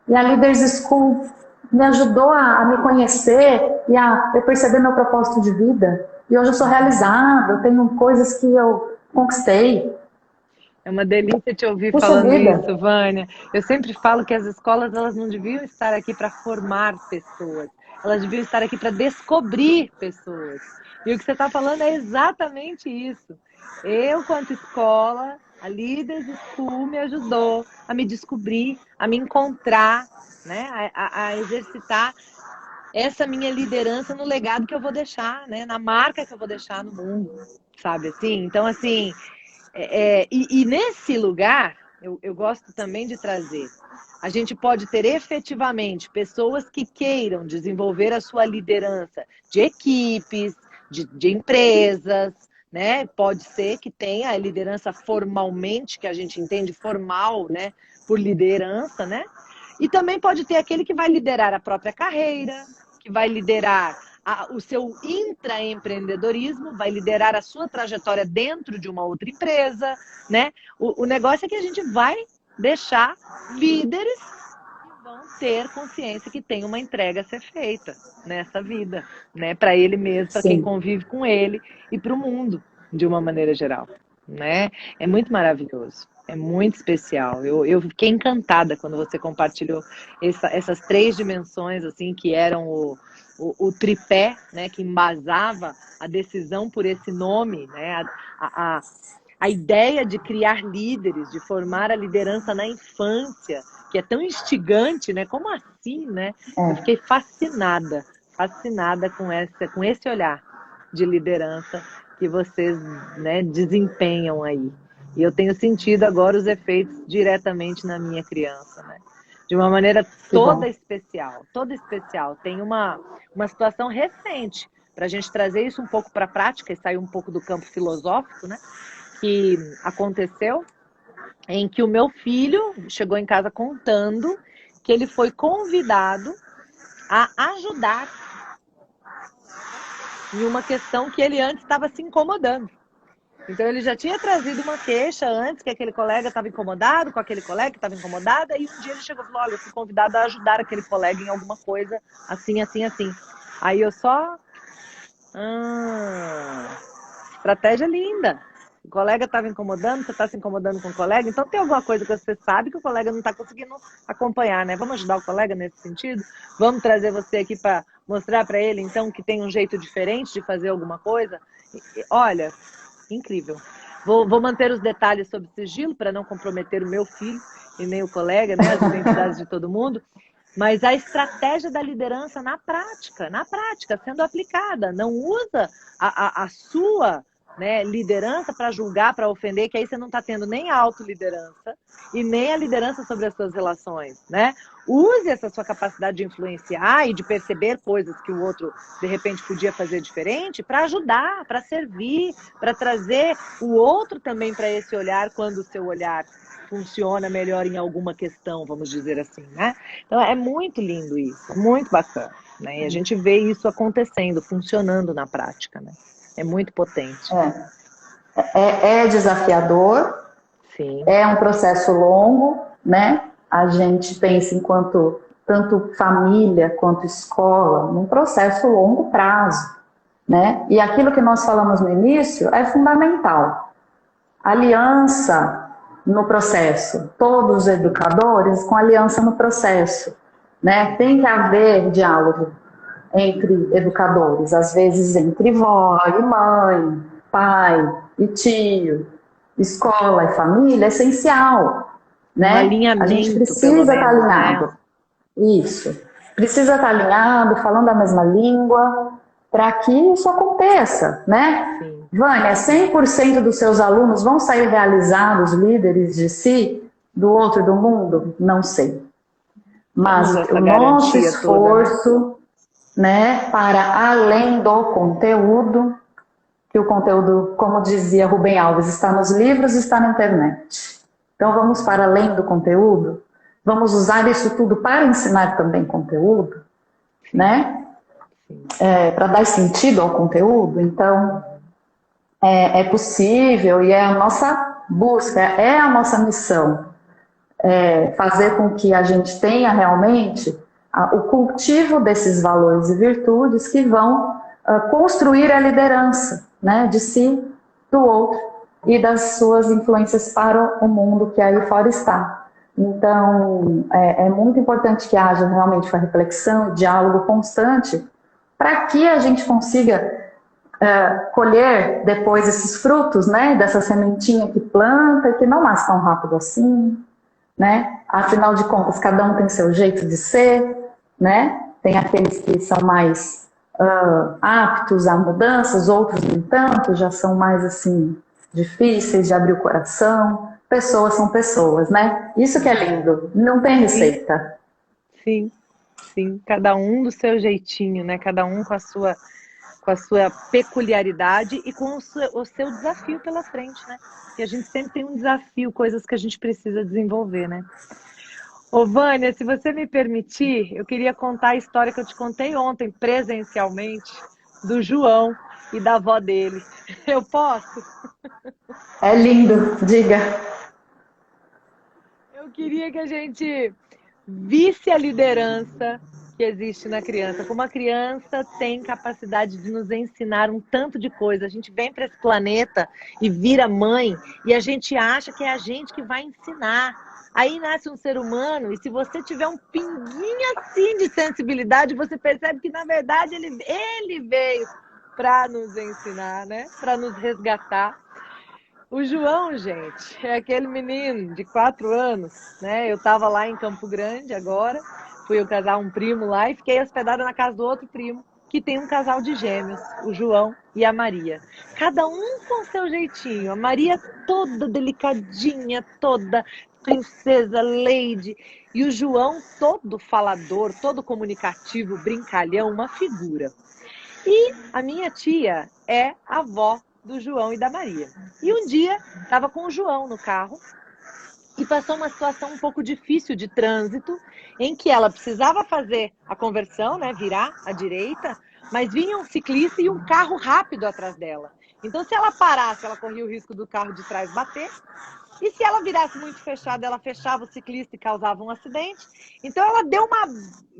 e a Leaders School me ajudou a me conhecer e a eu perceber meu propósito de vida. E hoje eu sou realizado, eu tenho coisas que eu conquistei. É uma delícia te ouvir falando isso, Vânia. Eu sempre falo que as escolas elas não deviam estar aqui para formar pessoas. Elas deviam estar aqui para descobrir pessoas. E o que você está falando é exatamente isso. Eu, quanto escola, a Leaders School me ajudou a me descobrir, a me encontrar, né? a exercitar essa minha liderança no legado que eu vou deixar, né? Na marca que eu vou deixar no mundo, sabe assim? Então, assim, e nesse lugar, eu gosto também de trazer, a gente pode ter efetivamente pessoas que queiram desenvolver a sua liderança de equipes, de empresas, né? Pode ser que tenha a liderança formalmente, que a gente entende formal, né? Por liderança, né? E também pode ter aquele que vai liderar a própria carreira, que vai liderar o seu intraempreendedorismo, vai liderar a sua trajetória dentro de uma outra empresa, né? O negócio é que a gente vai deixar líderes que vão ter consciência que tem uma entrega a ser feita nessa vida, né? Para ele mesmo, para quem convive com ele e para o mundo, de uma maneira geral, né? É muito maravilhoso. É muito especial. Eu fiquei encantada quando você compartilhou essas 3 dimensões, assim, que eram o tripé, né, que embasava a decisão por esse nome, né, a ideia de criar líderes, de formar a liderança na infância, que é tão instigante, né? Como assim, né? Eu fiquei fascinada com esse olhar de liderança que vocês, né, desempenham aí. E eu tenho sentido agora os efeitos diretamente na minha criança, né? De uma maneira toda especial, toda especial. Tem uma situação recente, para a gente trazer isso um pouco para a prática e sair um pouco do campo filosófico, né? Que aconteceu, em que o meu filho chegou em casa contando que ele foi convidado a ajudar em uma questão que ele antes estava se incomodando. Então ele já tinha trazido uma queixa antes, que aquele colega estava incomodado com aquele colega que estava incomodado, e um dia ele chegou e falou, olha, eu fui convidado a ajudar aquele colega em alguma coisa, assim, assim, assim. Aí eu só... estratégia linda. O colega estava incomodando, você está se incomodando com o colega, então tem alguma coisa que você sabe que o colega não está conseguindo acompanhar, né? Vamos ajudar o colega nesse sentido? Vamos trazer você aqui para mostrar para ele, então, que tem um jeito diferente de fazer alguma coisa? Olha... incrível. Vou manter os detalhes sob sigilo para não comprometer o meu filho e nem o colega, né, as identidades de todo mundo. Mas a estratégia da liderança na prática, sendo aplicada. Não usa a sua, né, liderança para julgar, para ofender, que aí você não está tendo nem a autoliderança e nem a liderança sobre as suas relações, né? Use essa sua capacidade de influenciar e de perceber coisas que o outro, de repente, podia fazer diferente para ajudar, para servir, para trazer o outro também para esse olhar quando o seu olhar funciona melhor em alguma questão, vamos dizer assim, né? Então, é muito lindo isso, muito bacana, né? E a gente vê isso acontecendo, funcionando na prática, né? É muito potente. É desafiador, sim. É um processo longo, né? A gente pensa enquanto tanto família quanto escola, num processo longo prazo, né? E aquilo que nós falamos no início é fundamental. Aliança no processo, todos os educadores com aliança no processo, né? Tem que haver diálogo entre educadores, às vezes entre vó e mãe, pai e tio, escola e família, é essencial, né? A gente precisa estar alinhado. Né? Isso. Precisa estar alinhado, falando a mesma língua, para que isso aconteça, né? Sim. Vânia, 100% dos seus alunos vão sair realizados, líderes de si, do outro e do mundo? Não sei. Mas o nosso esforço, toda, né, para além do conteúdo, que o conteúdo, como dizia Rubem Alves, está nos livros e está na internet. Então vamos para além do conteúdo, vamos usar isso tudo para ensinar também conteúdo, né? Para dar sentido ao conteúdo. Então é possível e é a nossa busca, é a nossa missão, fazer com que a gente tenha realmente o cultivo desses valores e virtudes que vão construir a liderança, né, de si, do outro e das suas influências para o mundo que aí fora está. Então, é muito importante que haja realmente uma reflexão e diálogo constante para que a gente consiga colher depois esses frutos, né, dessa sementinha que planta e que não nasce tão rápido assim, né? Afinal de contas, cada um tem seu jeito de ser, né? Tem aqueles que são mais aptos a mudanças, outros nem tanto, já são mais assim difíceis de abrir o coração. Pessoas são pessoas, né? Isso que é lindo, não tem receita. Sim, sim, cada um do seu jeitinho, né? Cada um com a sua peculiaridade e com o seu desafio pela frente, né? E a gente sempre tem um desafio, coisas que a gente precisa desenvolver, né? Ô, Vânia, se você me permitir, eu queria contar a história que eu te contei ontem, presencialmente, do João e da avó dele. Eu posso? É lindo, diga. Eu queria que a gente visse a liderança que existe na criança. Como a criança tem capacidade de nos ensinar um tanto de coisa. A gente vem para esse planeta e vira mãe e a gente acha que é a gente que vai ensinar. Aí nasce um ser humano e se você tiver um pinguinho assim de sensibilidade, você percebe que na verdade ele veio para nos ensinar, né? Para nos resgatar. O João, gente, é aquele menino de 4 anos, né? Eu estava lá em Campo Grande agora, fui eu casar um primo lá e fiquei hospedada na casa do outro primo, que tem um casal de gêmeos, o João e a Maria. Cada um com seu jeitinho. A Maria toda delicadinha, toda princesa, lady. E o João todo falador, todo comunicativo, brincalhão, uma figura. E a minha tia é a avó do João e da Maria. E um dia, estava com o João no carro e passou uma situação um pouco difícil de trânsito, em que ela precisava fazer a conversão, né, virar à direita, mas vinha um ciclista e um carro rápido atrás dela. Então, se ela parasse, ela corria o risco do carro de trás bater. E se ela virasse muito fechada, ela fechava o ciclista e causava um acidente. Então, ela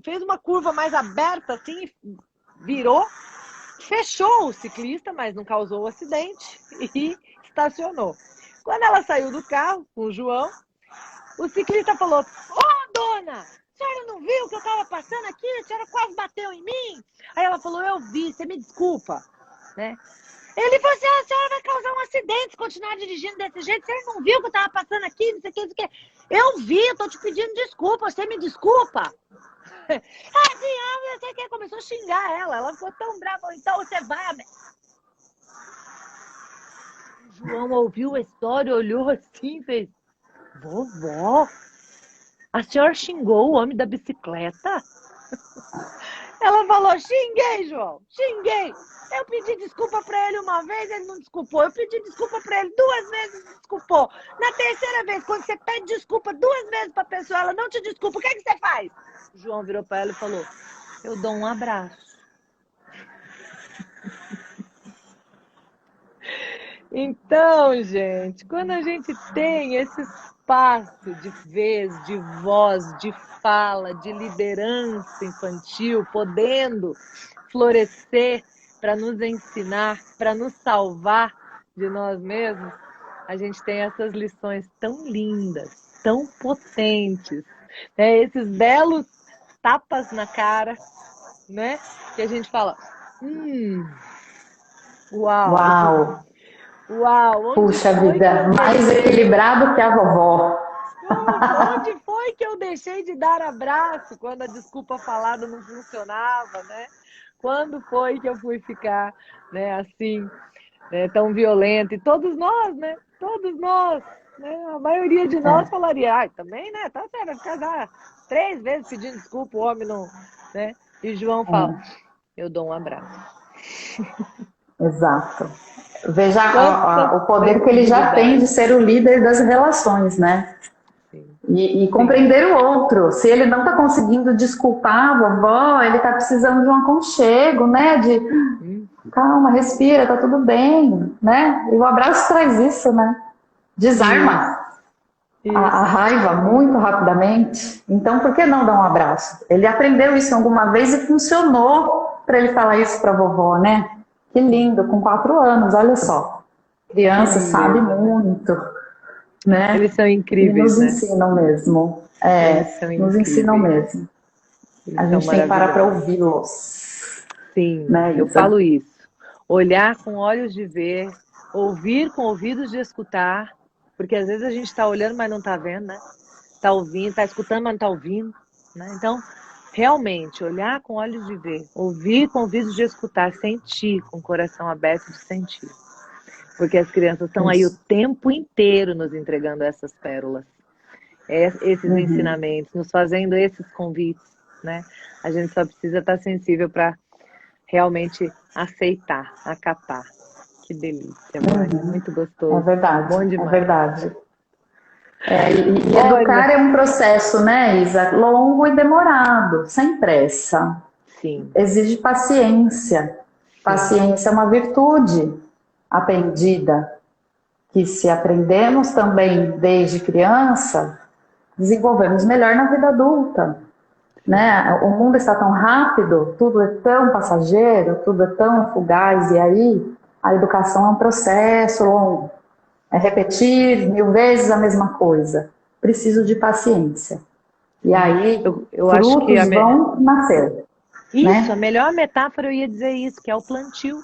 fez uma curva mais aberta, assim, virou, fechou o ciclista, mas não causou o acidente e estacionou. Quando ela saiu do carro com o João, o ciclista falou: "Ô, dona, a senhora não viu que eu estava passando aqui? A senhora quase bateu em mim." Aí ela falou: "Eu vi, você me desculpa." Né? Ele falou assim: "A senhora vai causar um acidente se continuar dirigindo desse jeito. Você não viu que eu estava passando aqui, não sei o que, não sei o que." "Eu vi, eu tô te pedindo desculpa, você me desculpa." Eu sei que ele começou a xingar ela ficou tão brava. "Então você vai." O João ouviu a história, olhou assim e fez: "Vovó, a senhora xingou o homem da bicicleta?" Ela falou: "Xinguei, João, xinguei. Eu pedi desculpa pra ele uma vez, ele não desculpou. Eu pedi desculpa pra ele 2 vezes, não desculpou. Na terceira vez, quando você pede desculpa 2 vezes pra pessoa, ela não te desculpa, o que é que você faz?" O João virou pra ela e falou: "Eu dou um abraço." Então, gente, quando a gente tem esse espaço de vez, de voz, de fala, de liderança infantil, podendo florescer para nos ensinar, para nos salvar de nós mesmos, a gente tem essas lições tão lindas, tão potentes, né? Esses belos tapas na cara, né? Que a gente fala: uau! Uau! Uau, Puxa vida, mais equilibrado que a vovó. Onde foi que eu deixei de dar abraço quando a desculpa falada não funcionava, né? Quando foi que eu fui ficar, né, assim, né, tão violenta? E todos nós, né? Todos nós, né? A maioria de nós falaria: também, né? Tá certo, vai ficar já 3 vezes pedindo desculpa, o homem não, né? E João fala: "Eu dou um abraço." Exato. Veja Quanta o poder que ele já tem de ser o líder das relações, né? Sim. E compreender o outro. Se ele não está conseguindo desculpar a vovó, ele está precisando de um aconchego, né? Calma, respira, tá tudo bem, né? E o abraço traz isso, né? Desarma a raiva muito rapidamente. Então, por que não dar um abraço? Ele aprendeu isso alguma vez e funcionou para ele falar isso para a vovó, né? Que lindo, com 4 anos, olha só. Criança sabe muito, né? Eles são E incríveis, nos né? ensinam mesmo. Eles são Nos ensinam incríveis. mesmo. Eles A são gente tem que parar para maravilhosos. ouvi-los, Sim, né, eu Isa? falo isso. Olhar com olhos de ver, ouvir com ouvidos de escutar, porque às vezes a gente está olhando, mas não está vendo, né? Está ouvindo, está escutando, mas não está ouvindo, né? Então, realmente, olhar com olhos de ver, ouvir com ouvidos de escutar, sentir com o coração aberto de sentir. Porque as crianças estão aí o Isso. tempo inteiro nos entregando essas pérolas, esses ensinamentos, nos fazendo esses convites, né? A gente só precisa estar sensível para realmente aceitar, acatar. Que delícia, Vânia. Muito É gostoso. verdade, Bom é demais. verdade. E educar Olha, é um processo, né, Isa? Longo e demorado, sem pressa. sim, Exige paciência. sim, Paciência é uma virtude aprendida, que se aprendemos também desde criança, desenvolvemos melhor na vida adulta. Né? O mundo está tão rápido, tudo é tão passageiro, tudo é tão fugaz, e aí a educação é um processo longo. É repetir 1000 vezes a mesma coisa. Preciso de paciência. E sim. aí, Eu acho que frutos vão nascer, isso, a né? melhor metáfora eu ia dizer isso, que é o plantio.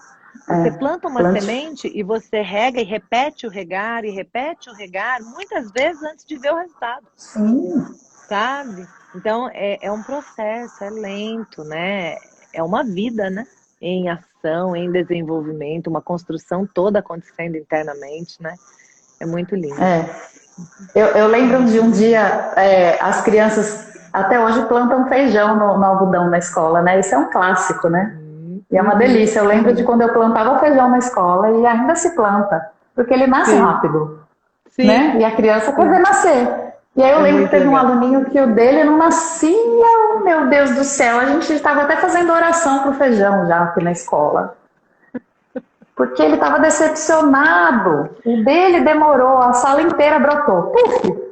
Você planta uma Plante. semente e você rega e repete o regar e repete o regar, muitas vezes antes de ver o resultado, Sim, sabe? Então é um processo, é lento, né? É uma vida, né? Em ação, em desenvolvimento, uma construção toda acontecendo internamente, né? É muito lindo. é. Eu lembro de um dia, as crianças até hoje plantam feijão no algodão na escola, né? Isso é um clássico, né? E é uma delícia. Eu lembro de quando eu plantava feijão na escola e ainda se planta, porque ele nasce Sim, rápido, sim, né? E a criança quer ver sim. nascer. E aí eu É lembro que muito teve um legal. aluninho que o dele não nascia, oh, meu Deus do céu, a gente estava até fazendo oração pro feijão já aqui na escola. Porque ele estava decepcionado. O dele demorou, a sala inteira brotou. Puf!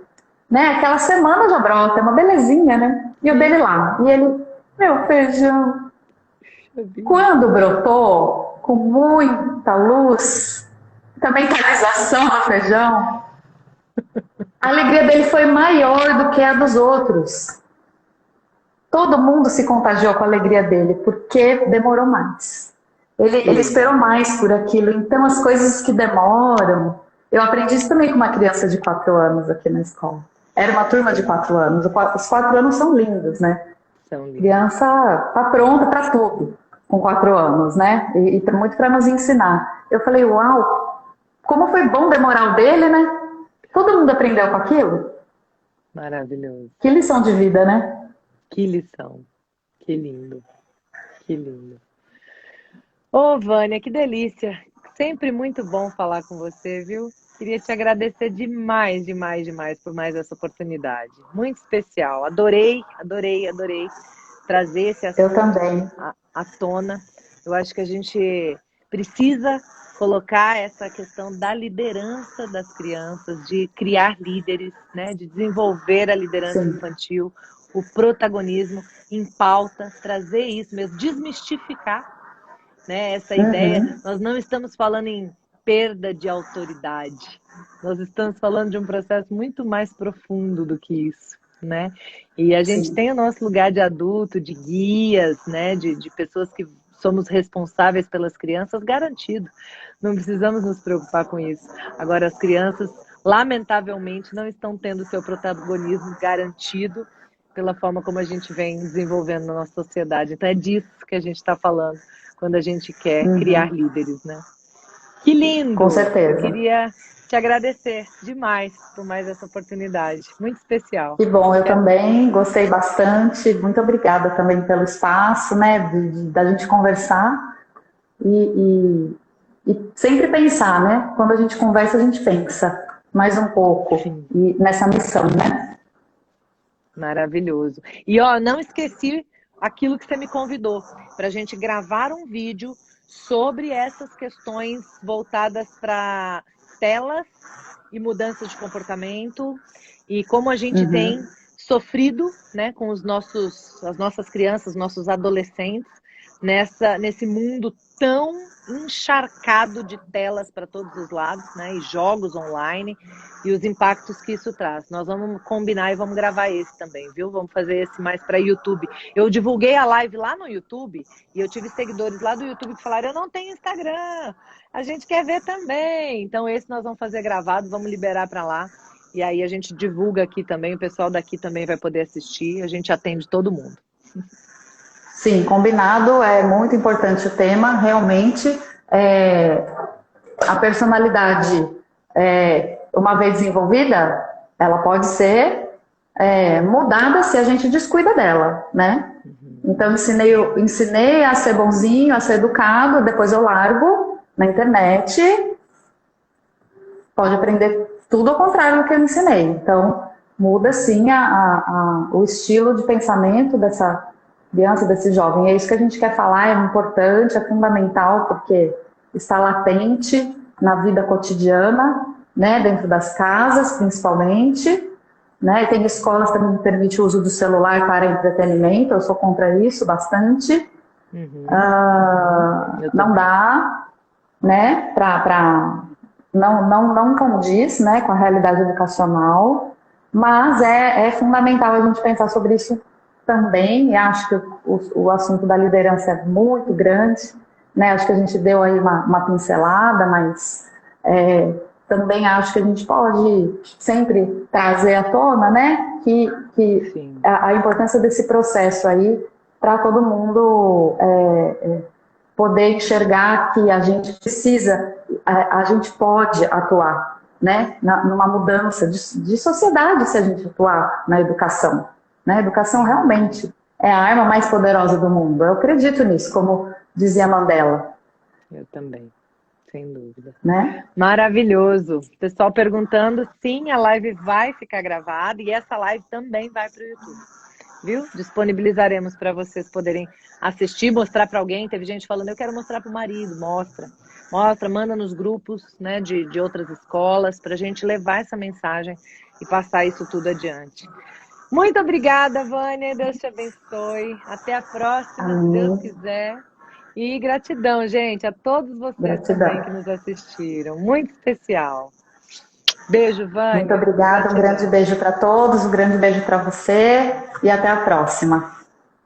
Né? Aquela semana já brota, é uma belezinha, né? E o dele lá. E ele, meu feijão. Quando brotou, com muita luz, também mentalização no feijão, a alegria dele foi maior do que a dos outros. Todo mundo se contagiou com a alegria dele, porque demorou mais. Ele esperou mais por aquilo. Então, as coisas que demoram... Eu aprendi isso também com uma criança de 4 anos aqui na escola. Era uma turma de 4 anos. Os 4 anos são lindos, né? São lindos. Criança tá pronta para tudo com 4 anos, né? E muito para nos ensinar. Eu falei, uau, como foi bom demorar o dele, né? Todo mundo aprendeu com aquilo. Maravilhoso. Que lição de vida, né? Que lição. Que lindo. Que lindo. Ô, Vânia, que delícia. Sempre muito bom falar com você, viu? Queria te agradecer demais, demais, demais por mais essa oportunidade. Muito especial. Adorei, adorei, adorei trazer esse Eu assunto também. à tona. Eu acho que a gente precisa colocar essa questão da liderança das crianças, de criar líderes, né? De desenvolver a liderança Sim. infantil, o protagonismo em pauta, trazer isso mesmo, desmistificar, né, essa ideia. Nós não estamos falando em perda de autoridade, nós estamos falando de um processo muito mais profundo do que isso, né? E a gente Sim. tem o nosso lugar de adulto, de guias, né, de pessoas que somos responsáveis pelas crianças, garantido. Não precisamos nos preocupar com isso. Agora, as crianças, lamentavelmente, não estão tendo seu protagonismo garantido pela forma como a gente vem desenvolvendo na nossa sociedade. Então, é disso que a gente está falando quando a gente quer criar líderes, né? Que lindo! Com Eu certeza. queria te agradecer demais por mais essa oportunidade. Muito especial. Que bom, eu também gostei bastante. Muito obrigada também pelo espaço, né, da gente conversar. E E sempre pensar, né? Quando a gente conversa, a gente pensa mais um pouco Sim. e nessa missão, né? Maravilhoso. E ó, não esqueci aquilo que você me convidou para a gente gravar um vídeo sobre essas questões voltadas para telas e mudança de comportamento e como a gente tem sofrido, né, com as nossas crianças, nossos adolescentes nesse mundo tão encharcado de telas para todos os lados, né, e jogos online e os impactos que isso traz. Nós vamos combinar e vamos gravar esse também, viu? Vamos fazer esse mais para YouTube. Eu divulguei a live lá no YouTube e eu tive seguidores lá do YouTube que falaram: eu não tenho Instagram, a gente quer ver também. Então esse nós vamos fazer gravado, vamos liberar para lá. E aí a gente divulga aqui também, o pessoal daqui também vai poder assistir, a gente atende todo mundo. Sim, combinado, é muito importante o tema, realmente. A personalidade, uma vez desenvolvida, ela pode ser mudada se a gente descuida dela, né? Então, ensinei a ser bonzinho, a ser educado, depois eu largo na internet, pode aprender tudo ao contrário do que eu ensinei. Então, muda sim o estilo de pensamento dessa criança, desse jovem. É isso que a gente quer falar, é importante, é fundamental, porque está latente na vida cotidiana, né, dentro das casas, principalmente, né, e tem escolas também que permitem o uso do celular para entretenimento, eu sou contra isso bastante. Não dá, né, não condiz, né, com a realidade educacional, mas é fundamental a gente pensar sobre isso também, e acho que o assunto da liderança é muito grande, né? Acho que a gente deu aí uma pincelada, mas também acho que a gente pode sempre trazer à tona, né, que a importância desse processo aí para todo mundo poder enxergar que a gente precisa, a gente pode atuar, né, numa mudança de sociedade se a gente atuar na educação. Né? A educação realmente é a arma mais poderosa do mundo. Eu acredito nisso, como dizia Mandela. Eu também, sem dúvida. Né? Maravilhoso. Pessoal perguntando, sim, a live vai ficar gravada e essa live também vai para o YouTube. Viu? Disponibilizaremos para vocês poderem assistir, mostrar para alguém. Teve gente falando, eu quero mostrar para o marido. Mostra, manda nos grupos, né, de outras escolas, para a gente levar essa mensagem e passar isso tudo adiante. Muito obrigada, Vânia. Deus te abençoe. Até a próxima, se Deus quiser. E gratidão, gente, a todos vocês também que nos assistiram. Muito especial. Beijo, Vânia. Muito obrigada. Um grande beijo para todos, um grande beijo para você e até a próxima.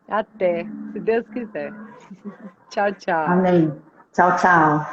Até, se Deus quiser. Tchau, tchau. Amém. Tchau, tchau.